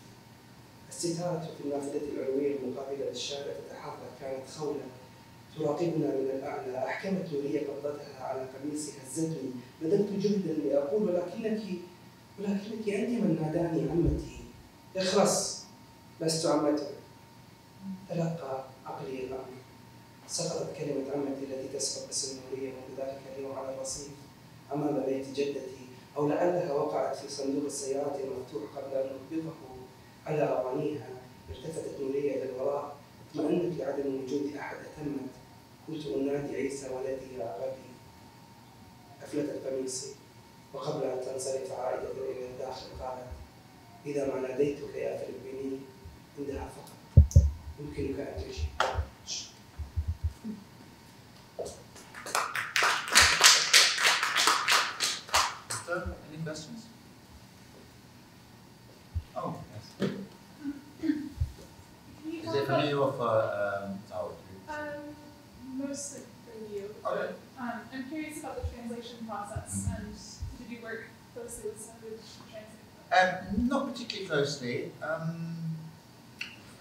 الستارة في النافذة العلوية المقابلة للشارع تتحرك، كانت خولة تراقبنا من الأعلى. أحكمت نورية قبضتها على قميصي، هزتني. بذلت جهدا لأقول ولكنك أنت من ناداني عمتي. اخرس، لست عمتك. تلقى عقلي الأمر. سقطت كلمة عمتي التي تسبق اسم نورية منذ ذلك اليوم على الرصيف أمام بيت جدتي، أو لعلها وقعت في صندوق السيارات المفتوح قبل أن نطبقه على أوانيها. التفتت نورية إلى الوراء، اطمأنت لعدم وجود أحد. أتمت. كنت أنادي عيسى ولدي يا غبي. أفلتت قميصي، وقبل أن تنصرف عائدة إلى الداخل قالت: إذا ما ناديتك يا فلبيني عندها فقط يمكنك أن تجيب. Any questions? Oh, yes. Is it from you or for Saud? Mostly from you. Okay. I'm curious about the translation process, and did you work closely with Saud to translate? Not particularly closely.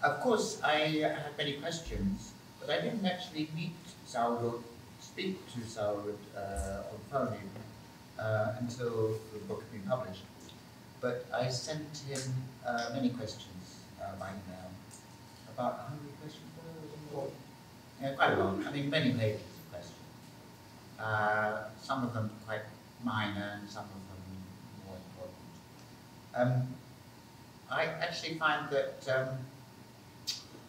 Of course, I had many questions, but I didn't actually meet Saud or speak to Saud on phone even, until the book had been published. But I sent him many questions by email. About 100 questions? Yeah, quite a lot. I mean, many pages of questions. Some of them quite minor and some of them more important. I actually find that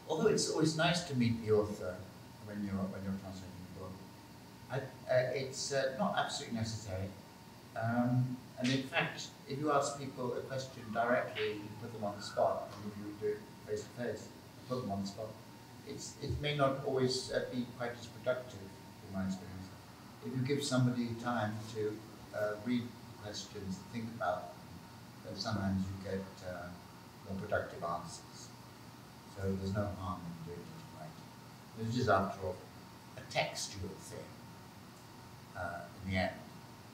although it's always nice to meet the author when you're translating the book, it's not absolutely necessary. And in fact, if you ask people a question directly, you put them on the spot, and if you do it face to face, put them on the spot, it may not always be quite as productive, in my experience. If you give somebody time to read questions, think about them, then sometimes you get more productive answers. So there's no harm in doing it right. This is, after all, a textual thing in the end.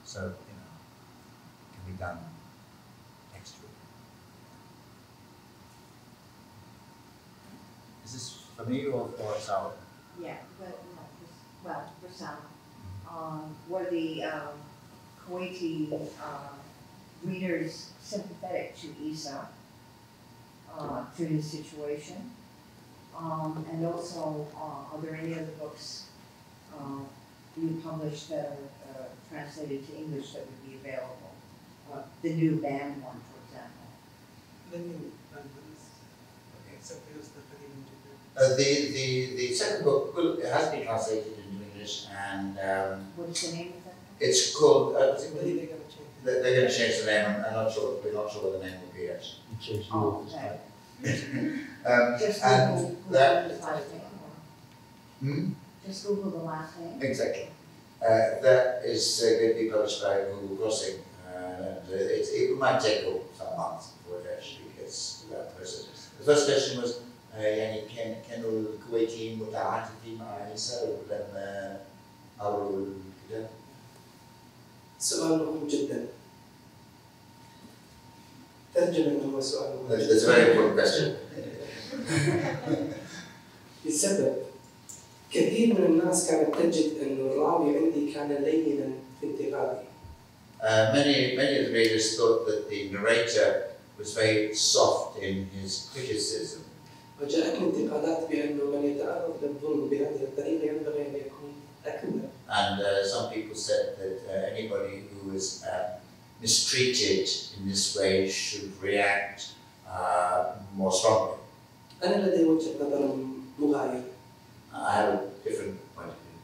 So, you know, it can be done textually. Is this for me or for Saud? Yeah, but well, for some. Were the Kuwaiti readers sympathetic to Isa, to his situation? And also, are there any other books you published that are translated to English that would be available? The new banned one, for example. The second book has been translated into English, and What's the name of that? it's called. They're They're going to change the name. I'm not sure. We're not sure what the name will be yet. Oh, okay. Just and Google that. the last name. Just Google the last name. Exactly. That is going to be published by Google Crossing, and it might take some months before it actually gets to that process. The first question was, يعني كانوا الكويتيين متعاطفين مع عيسى لما قرروا الكتاب؟ سؤال مهم جدا. ترجم انه هو سؤال مهم. That's a very important question. لسبب كثير من الناس كانت تجد انه الراوي عندي كان لينا في انتقادي. Many of the readers thought that the narrator was very soft in his criticism. وجاءتني انتقادات بانه من يتعرض للظلم بهذه الطريقه ينبغي ان يكون اكبر. And some people said that anybody who is mistreated in this way should react more strongly. أنا لدي وجهة نظر مغايرة. I have a different point of view.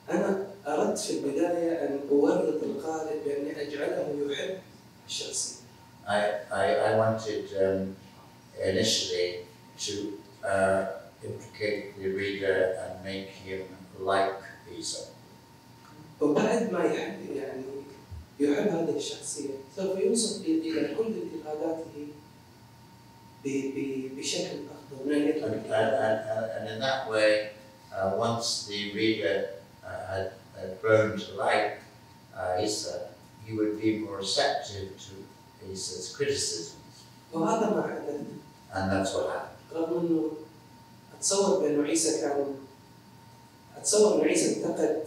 أنا أردت في البداية أن أورط القارئ بأني أجعله يحب الشخصية. I wanted initially to implicate the reader and make him like Isa. وبعد ما يحب هذه الشخصية سوف يوصل إلى كل انتقاداته بشكل أفضل من أن يطلق. And in that way, once the reader had grown to like Isa, he would be more receptive to Isa's criticisms. وهذا ما حدث. And that's what happened. رغم انه اتصور بانه عيسى كان اتصور انه عيسى انتقد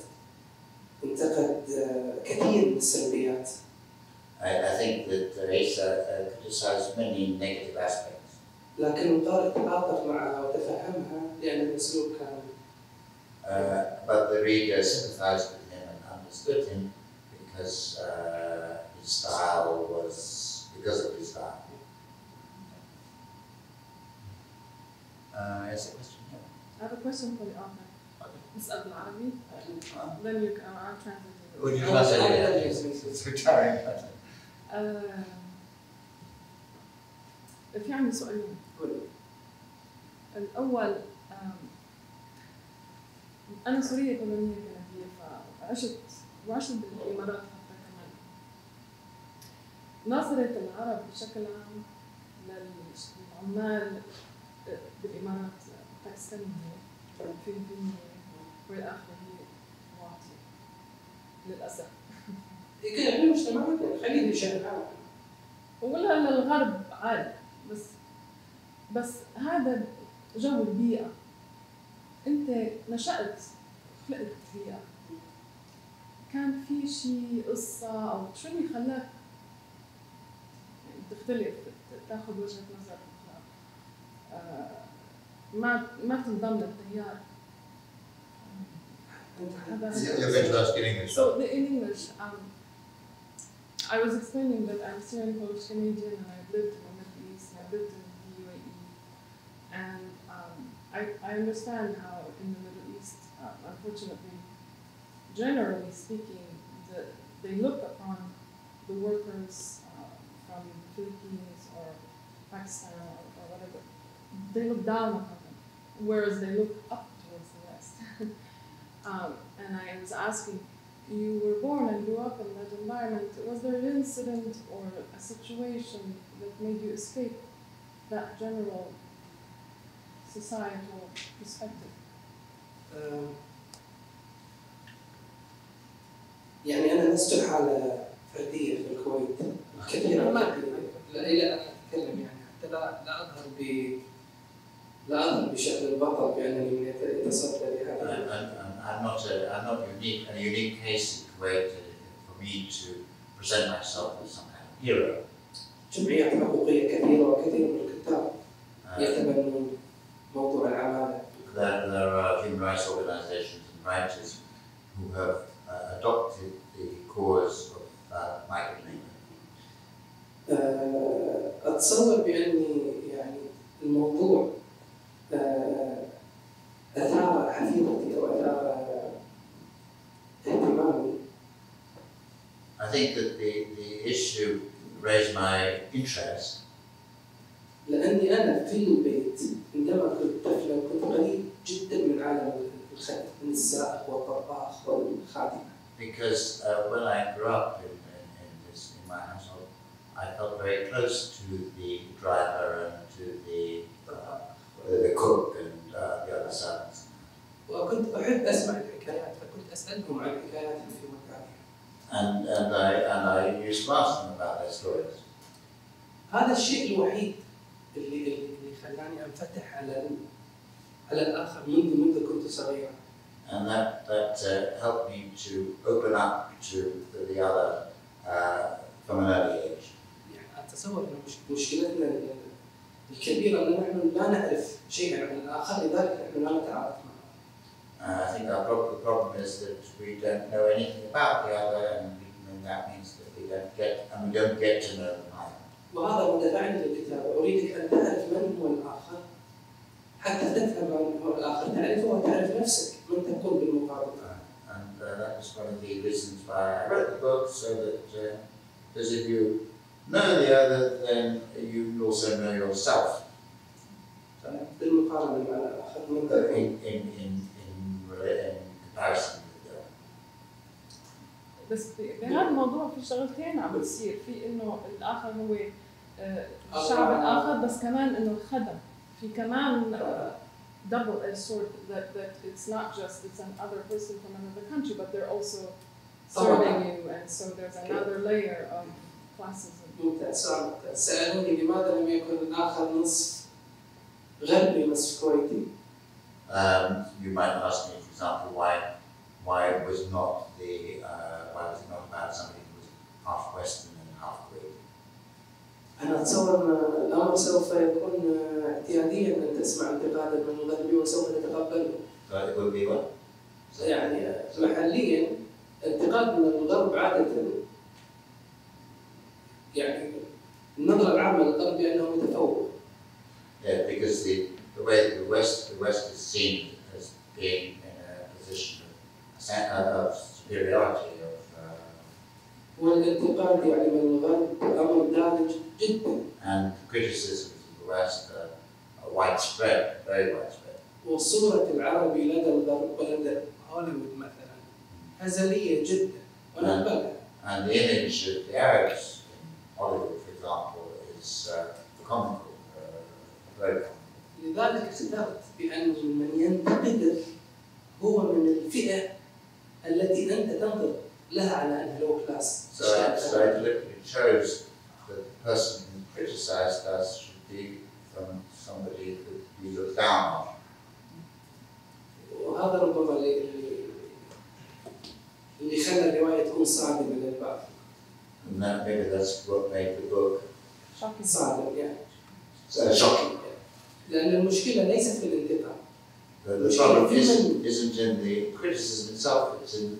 كثير من السلبيات. I think that Isa criticized many negative aspects. لكن طارق تعاطف معها وتفهمها لأن الأسلوب كان. But the reader sympathized with him and understood him because his style was because of his style. Yes, a question here. I have a question for the author. اسأل بالعربي. Then you can I'll translate it. Would you translate it? It's retiring. في عندي سؤالين. الأول أنا سورية لبنانية كندية وعشت بالإمارات حتى كمان. نظرة العرب بشكل عام للعمال بالإمارات باكستانية والفلبينية والآخرة هي واطية للأسف. يمكن احنا مجتمعنا خلينا نشارك ولا للغرب عادي بس هذا جو البيئة. أنت نشأت خلقت بيئة كان في شيء قصة أو شو اللي خلاك يعني تختلف تاخذ وجهة نظر ما تنضم للتيار. You're going to ask in English. So in English, I was explaining that I'm Syrian Polish Canadian and I've lived in the Middle East and I've lived in the UAE. And I understand how in the Middle East, unfortunately, generally speaking, they look upon the workers from the Philippines or Pakistan or whatever, they look down upon them, whereas they look up towards the West. And I was asking, you were born and grew up in that environment. Was there an incident or a situation that made you escape that general societal perspective? يعني أنا لست حالة فردية في الكويت كثيرا ما إلى أن أتكلم يعني حتى لا أظهر بشأن البطل بأنني من يتصدى لهذا. I'm not unique. A unique case in Kuwait for me to present myself as some kind of hero. جمعيات حقوقية كثيرة وكثير من الكتاب يتبنون موضوع العمالة. There are human rights organizations and writers who have adopted the cause of migrant labor. أتصور بأني يعني الموضوع أثار حفيظتي أو أثار اهتمامي. I think that the issue raised my interest. لأني أنا في البيت عندما كنت طفلا كنت قريب جدا من عالم الخدم من السائق والطباخ والخادمة. Because when I grew up in my household, I felt very close to the driver and to the cook and the other servants. وكنت أحب أسمع الحكايات فكنت أسألهم عن حكاياتهم في مكانها. And I used to ask them about their stories. هذا الشيء الوحيد اللي خلاني أنفتح على الآخر منذ كنت صغيرا. And that helped me to open up to the other from an early age. يعني أتصور أن مشكلتنا الكبيرة أن نحن لا نعرف شيئا عن الآخر لذلك نحن لا نتعاطف معه. I think the problem is that we don't know anything about the other, and that means that we don't get to know them either. وهذا ما دفعني للكتابة. أريدك أن تعرف من هو الآخر حتى تفهم من هو الآخر تعرفه وتعرف نفسك من تكون بالمقابل. And that was one of the reasons why I wrote the book, so that because if you know the other, then you also know yourself. بالمقارنة مع الآخر من in comparison with the other. بس بهذا الموضوع في شغلتين عم بتصير في إنه الآخر هو الشعب الآخر بس كمان إنه الخدم في كمان double-edged sword that it's not just it's another person from another country but they're also serving you and so there's another layer of classism. ممتاز، سؤال ممتاز. سألوني لماذا لم يكن آخر نصف غربي ونصف كويتي؟ You might ask me, for example, why it was not about somebody who was half Western and half Kuwaiti. أنا أتصور أن الأمر سوف يكون اعتياديا أن تسمع انتقادا من الغربي وسوف تتقبله. So it will be what? يعني محليا انتقاد من الغرب عادة يعني النظرة العامة للغرب بأنه متفوق. Yeah, because the way the West is seen as being in a position of superiority والانتقاد يعني من الغرب أمر دارج جدا. And criticisms of the West are widespread, very widespread. وصورة العربي لدى الغرب ولدى هوليوود مثلا هزلية جدا ونقبلها. And the image of the Arabs in Hollywood, for example, is comical, very comical. لذلك اخترت بأن من ينتقدك هو من الفئة التي أنت تنظر لها على أنها لو كلاس. So I deliberately chose that the person who criticized us should be from somebody that we look down on. وهذا ربما اللي خلى الرواية تكون صادمة للبعض. And that maybe that's what made the book صادم يعني. Shocking. لأن المشكلة ليست في الانتقاد. The problem isn't in the criticism itself, it's in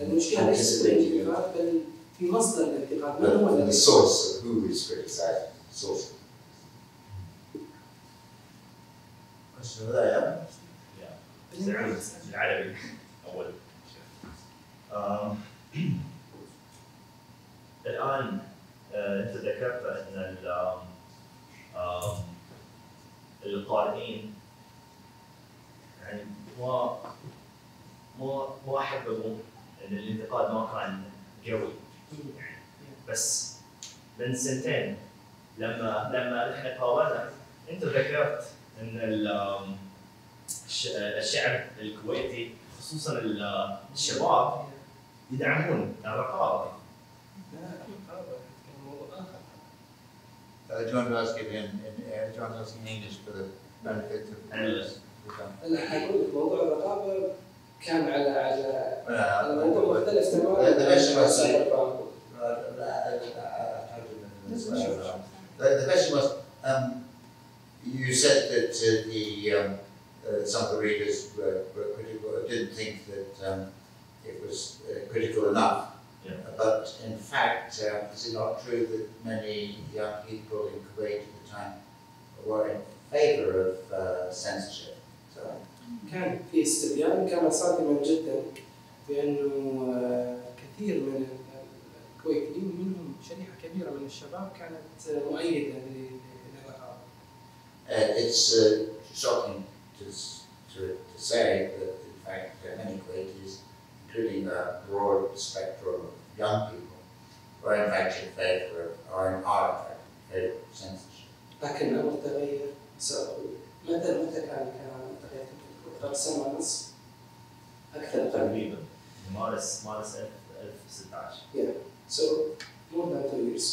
المشكلة ليست في الانتقاد بل في مصدر الانتقاد. ما هو the source of who is criticized, the source. Question there, سعود العربي أول. الآن أنت ذكرت أن القارئين يعني ما حببوا أن الانتقاد ما كان قوي يعني. بس من سنتين لما احنا قابلنا أنت ذكرت أن الشعب الكويتي خصوصا الشباب يدعمون الرقابة. Do you want to ask it in English for the benefit of English? أنا حقول لك موضوع الرقابة كان على موضوع مختلف تماما. The question was, you said that some of the readers were critical, didn't think that it was critical enough. Yeah. But in fact, is it not true that many young people in Kuwait at the time were in favor of censorship? So, كان في استبيان كان صادما جدا بأنه كثير من الكويتيين منهم شريحة كبيرة من الشباب كانت مؤيدة للرقابة. It's shocking to say that in fact many Kuwaitis, including a broad spectrum of young people, are in fact in favor of censorship. لكن الأمر تغير. متى كان تغير؟ قبل سنة ونصف أكثر تقريبا مارس 2016. Yeah, so more than 2 years.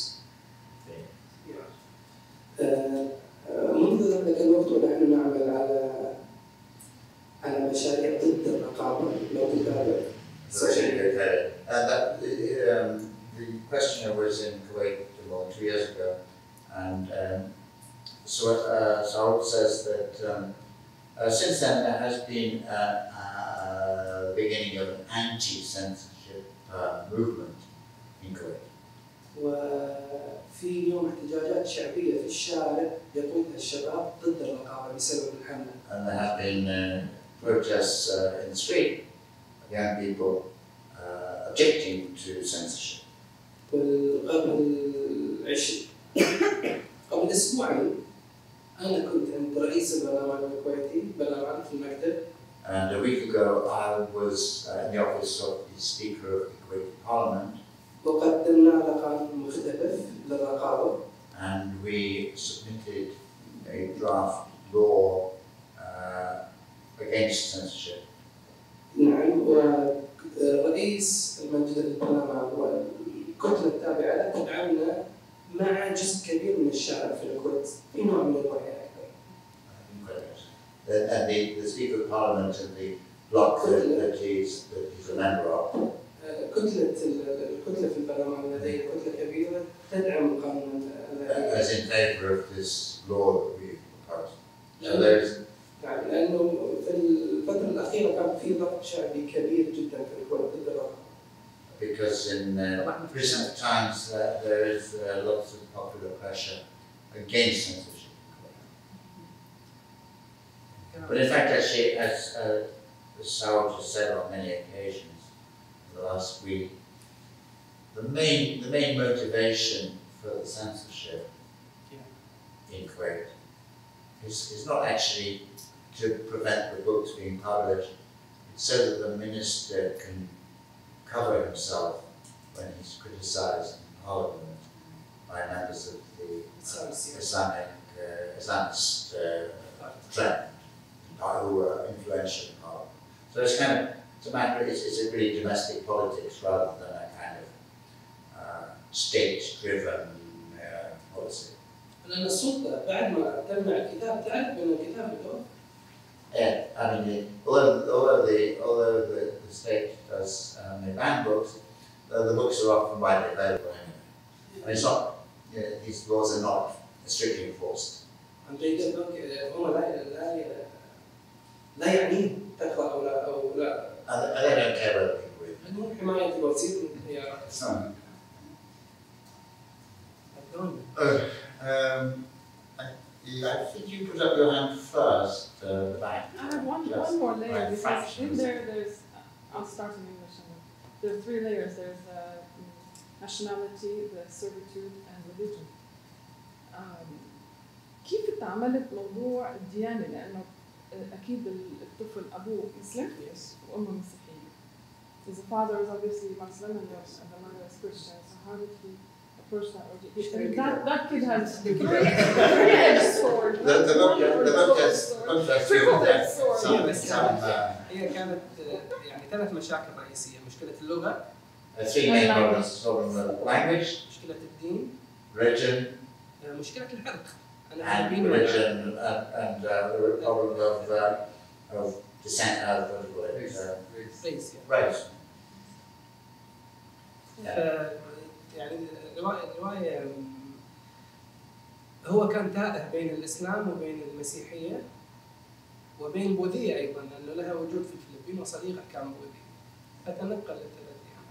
منذ ذلك الوقت ونحن نعمل على مشاريع ضد الرقابة لو تتابع. The questioner was in Kuwait about 2 years ago, and Saud says that since then there has been a beginning of an anti-censorship movement in Kuwait. وفي اليوم احتجاجات شعبية في الشارع يقودها الشباب ضد الرقابة بسبب الحملة. And there have been protests in the street of young people objecting to censorship. قبل أسبوعين أنا كنت عند رئيس البرلمان الكويتي برلمان في المكتب. And a week ago I was in the office of the Speaker of the Kuwaiti Parliament. وقدمنا لقانون مختلف للرقابة. And we submitted a draft law against censorship. نعم، ورئيس المجلس البرلمان الكتلة التابعة لا تدعمنا مع جزء كبير من الشعب في الكويت في نوع من الوعي أكثر. And the Speaker of Parliament and the bloc that he's a member of. الكتلة في البرلمان لديها كتلة كبيرة تدعم القانون. As in favour of this law that we proposed. So there's. نعم لأنه في الفترة الأخيرة كان في ضغط شعبي كبير جدا في الكويت ضد الرقم. Because in recent times there is lots of popular pressure against censorship. But in fact, actually, as Saud has said on many occasions in the last week, the main motivation for the censorship in Kuwait is not actually to prevent the books being published, it's so that the minister can cover himself when he's criticised in Parliament by members of the Islamist trend, who are influential in Parliament. So it's kind of, it's a really domestic politics rather than a kind of state-driven policy. لأن السلطة بعد ما تمنع الكتاب تعرف أن الكتاب له. Yeah, I mean, although the state does ban books, the books are often widely available anyway. I mean, it's not, these laws are not strictly enforced. And they don't لا يعني تقرأ أو لا. And they don't care whether people read. المهم حماية الوسيط من الخيارات. I think you put up your hand first, the back. I have one more layer because in there's, I'll start in English. There are 3 layers. There's nationality, the servitude, and religion. كيف تعاملت موضوع الديانة؟ لأنه أكيد الطفل أبوه مسلم وأمه مسيحية. His father is obviously Muslim and the mother is Christian. So how did he approach that? That kid has 3-edged sword. The book has triple-edged sword. هي كانت يعني 3 مشاكل رئيسية، مشكلة اللغة. 3 main problems: problem of language, مشكلة الدين, religion, مشكلة العرق. and religion and the problem of descent, race. يعني الرواية هو كان تائه بين الإسلام وبين المسيحية وبين البوذية أيضا، لأنه لها وجود في الفلبين وصديقه كان بوذي، فتنقل للثلاث ديانات.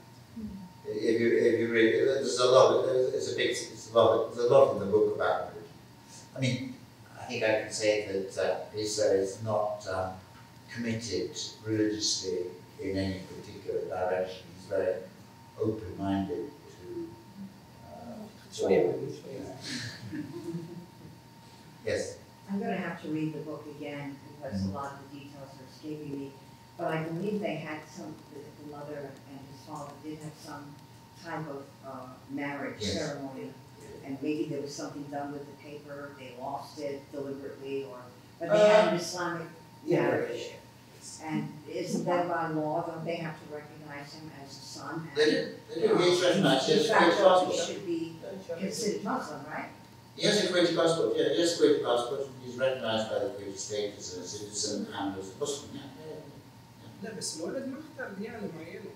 If you read, there's a lot in the book about religion. I mean, I think I can say that Isa is not committed religiously in any particular direction. He's very open-minded to. Yes. I'm going to have to read the book again because a lot of the details are escaping me. But I believe they had the mother and his father did have some type of marriage ceremony. And maybe there was something done with the paper, they lost it deliberately, but they had an Islamic marriage. And isn't that by law? Don't they have to recognize him as a son? He's recognized. He should be considered Muslim, right? He has a Kuwaiti passport. Yeah, he has a Kuwaiti passport. He's recognized by the Kuwaiti state as a citizen and as a Muslim. لا بس الولد ما اختار ديانة معينة.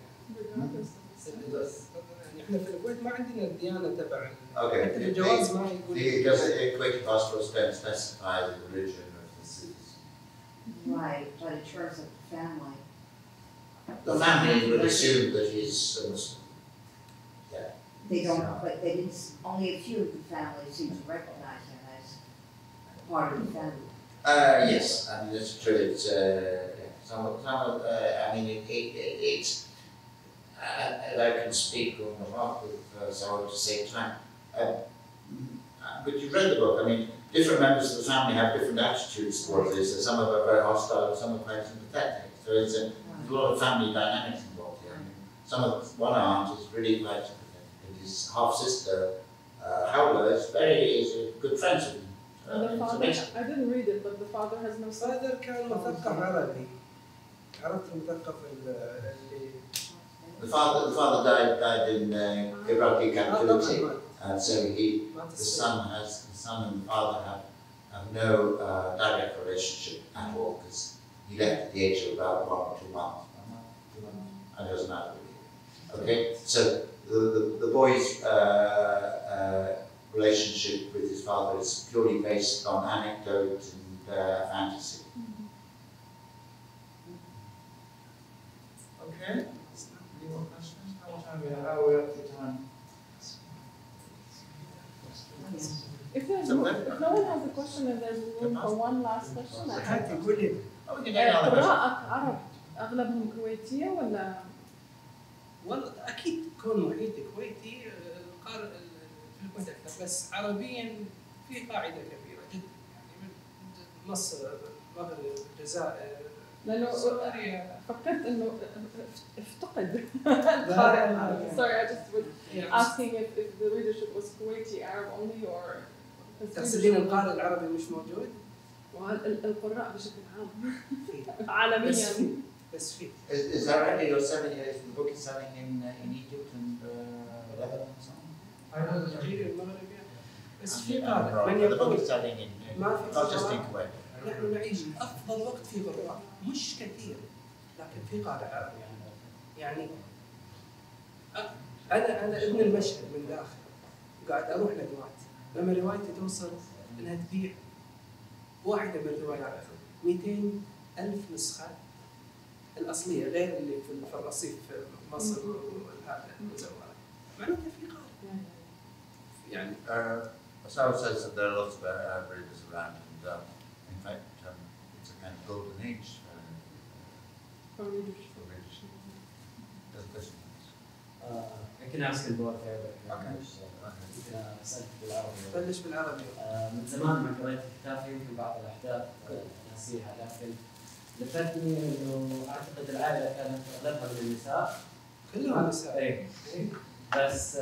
احنا في الكويت ما عندنا الديانة تبع الجواز ما يقول. The Kuwaiti passports don't specify the religion of the citizen. Right, but in terms of the family. The family would assume that he's a Muslim. Yeah. They don't, but they didn't. Only a few of the families seem to recognize him as part of the family. Yes, I mean that's true. It's I mean it's. I can speak on behalf of Saud to save time. But you read the book. I mean, different members of the family have different attitudes towards this. Some of them are very hostile, some are quite sympathetic. So there's a lot of family dynamics involved here. I mean, one aunt is really quite sympathetic, and his half sister, Howler, is good friends with him. The father, I didn't read it, but the father has no son. father كان مثقف عربي. عرفت المثقف اللي The father died in Iraqi captivity, and so the son and the father have no direct relationship at all, because he left at the age of about 1 or 2 months. And doesn't matter really. Okay, so the boy's relationship with his father is purely based on anecdote and fantasy. Okay. Any more questions? How much time we have? How are we up to time? If no one has a question, and there's room for one last question, I have. قراءة عرب أغلبهم كويتية ولا؟ والله أكيد كون محيط كويتي قارئ في الكويت أكثر، بس عربيا في قاعدة كبيرة جدا يعني من مصر، المغرب، الجزائر. لأنه فكرت إنه افتقد القارئ العربي. Sorry, I just was asking if the readership was Kuwaiti Arab only or. تقصدين القارئ العربي مش موجود؟ القراء بشكل عام عالميا. بس في. Is that right? You're selling it? The book is selling in Egypt and Lebanon and so on. I know the Algeria المغرب بس في قارئ من يقول. The book is selling in not just in Kuwait. نحن نعيش أفضل وقت في قراء مش كثير، لكن في قارئ عربي يعني أنا ابن المشهد من داخل وقاعد أروح ندوات، لما روايتي توصل إنها تبيع واحدة من الروايات 200,000 نسخة الأصلية غير اللي في الرصيف في مصر وهذا المزورات، معناتها في قارئ يعني. Saud says that there are lots of Arab readers around, and in fact, it's a kind of golden age for readership. I can ask in both Arabic and Okay. English. يمكن أسألك بالعربي. بلش بالعربي. من زمان ما قريت الكتاب، يمكن بعض الأحداث ناسيها، لكن لفتني إنه أعتقد العائلة كانت أغلبها من النساء. كلهم نساء. إيه. بس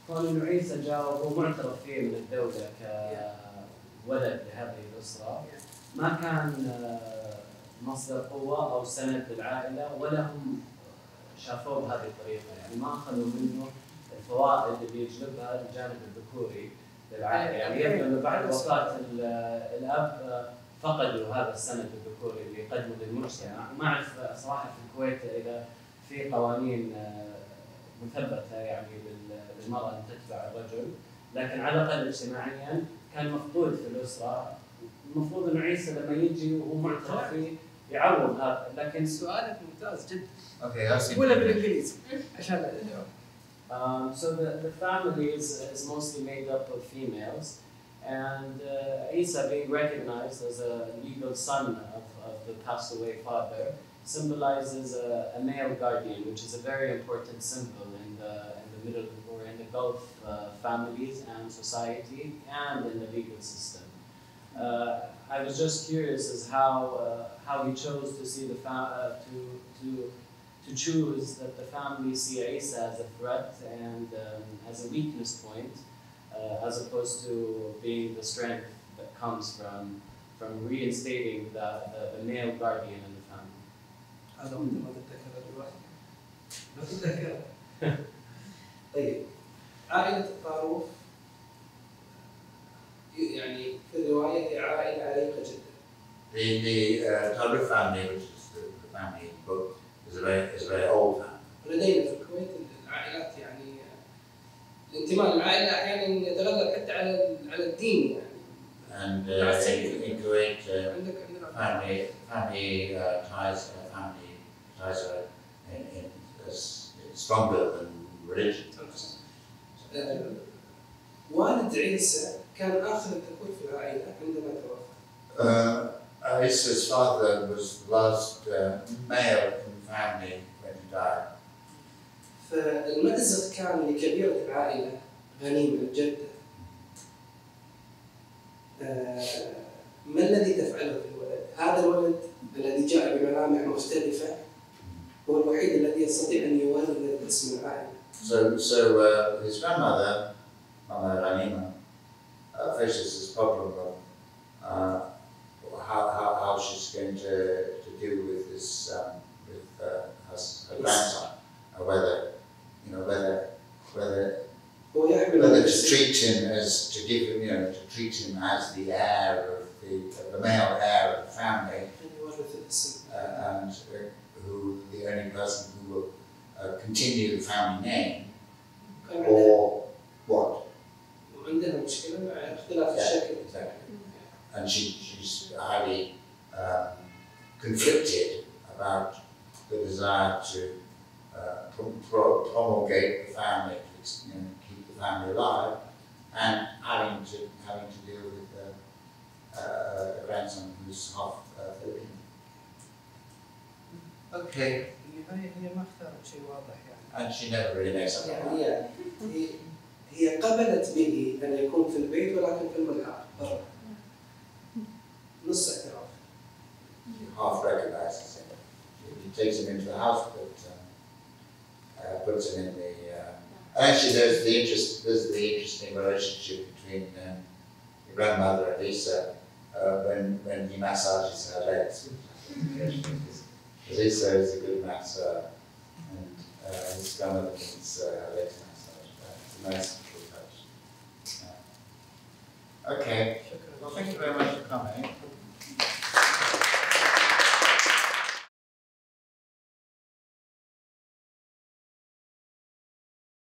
كون إنه عيسى جاء وهو معترف فيه من الدولة كولد لهذه الأسرة، ما كان مصدر قوة أو سند للعائلة، ولا هم شافوه بهذه الطريقة، يعني ما أخذوا منه الفوائد اللي يجلبها الجانب الذكوري للعائلة، يعني يبدو أنه بعد وفاة الأب فقدوا هذا السند الذكوري اللي يقدمه للمجتمع. ما أعرف صراحة في الكويت إذا في قوانين مثبتة يعني للمرأة أن تتبع الرجل، لكن على الأقل اجتماعيا كان مفقود في الأسرة. المفروض إنه عيسى لما يجي وهو معترف فيه يعوض هذا، لكن سؤالك ممتاز جدا. Okay, ولا بالإنجليزي عشان الجواب. So the family is mostly made up of females, and Isa being recognized as a legal son of the passed away father symbolizes a male guardian, which is a very important symbol in the Middle or in the Gulf families and society and in the legal system. I was just curious as how he chose to see to choose that the family see Isa as a threat and as a weakness point, as opposed to being the strength that comes from reinstating the male guardian in the family. هذا وانت ما تتذكر الرواية؟ ما تتذكر. طيب عائلة الطاروف يعني في الرواية هي عائلة عريقة جدا. The Taruf family, which is the family in the book, is a very old family. ولدينا في الكويت العائلات يعني الانتماء للعائلة أحيانا يتغلب حتى على الدين يعني. And in Kuwait, family ties are stronger than religion. والد عيسى كان آخر الذكور في العائلة عندما توفى. Isa's father was the last male in the family when he died. فالمأزق كان لكبيرة العائلة غنيمة جدة. ما الذي تفعله في الولد؟ هذا الولد الذي جاء بملامح مختلفة هو الوحيد الذي يستطيع أن يورث اسم العائلة. So his grandmother, Mama Ghanima, faces this problem of how she's going to deal with this with her grandson. treat him as, to give him, to treat him as the heir of the male heir of the family, and who the only person who will continue the family name, or what? عندنا مشكلة مع اختلاف الشكل. Exactly. And she's highly conflicted about the desire to promulgate the family, to keep the family alive, and having to deal with a grandson who's half Filipino. Okay. هي ما اختارت شيء واضح يعني. And she never really makes up her mind. هي قبلت به أن يكون في البيت ولكن في الملعب برا. نص اعتراف. Half recognizes him. He takes him into the house, but puts him in the. Actually, there's the interesting relationship between the grandmother and Lisa when he massages her legs. Lisa is a good masseur, and his grandmother needs her legs massage. It's a nice little touch. Okay. Well, thank you very much for coming.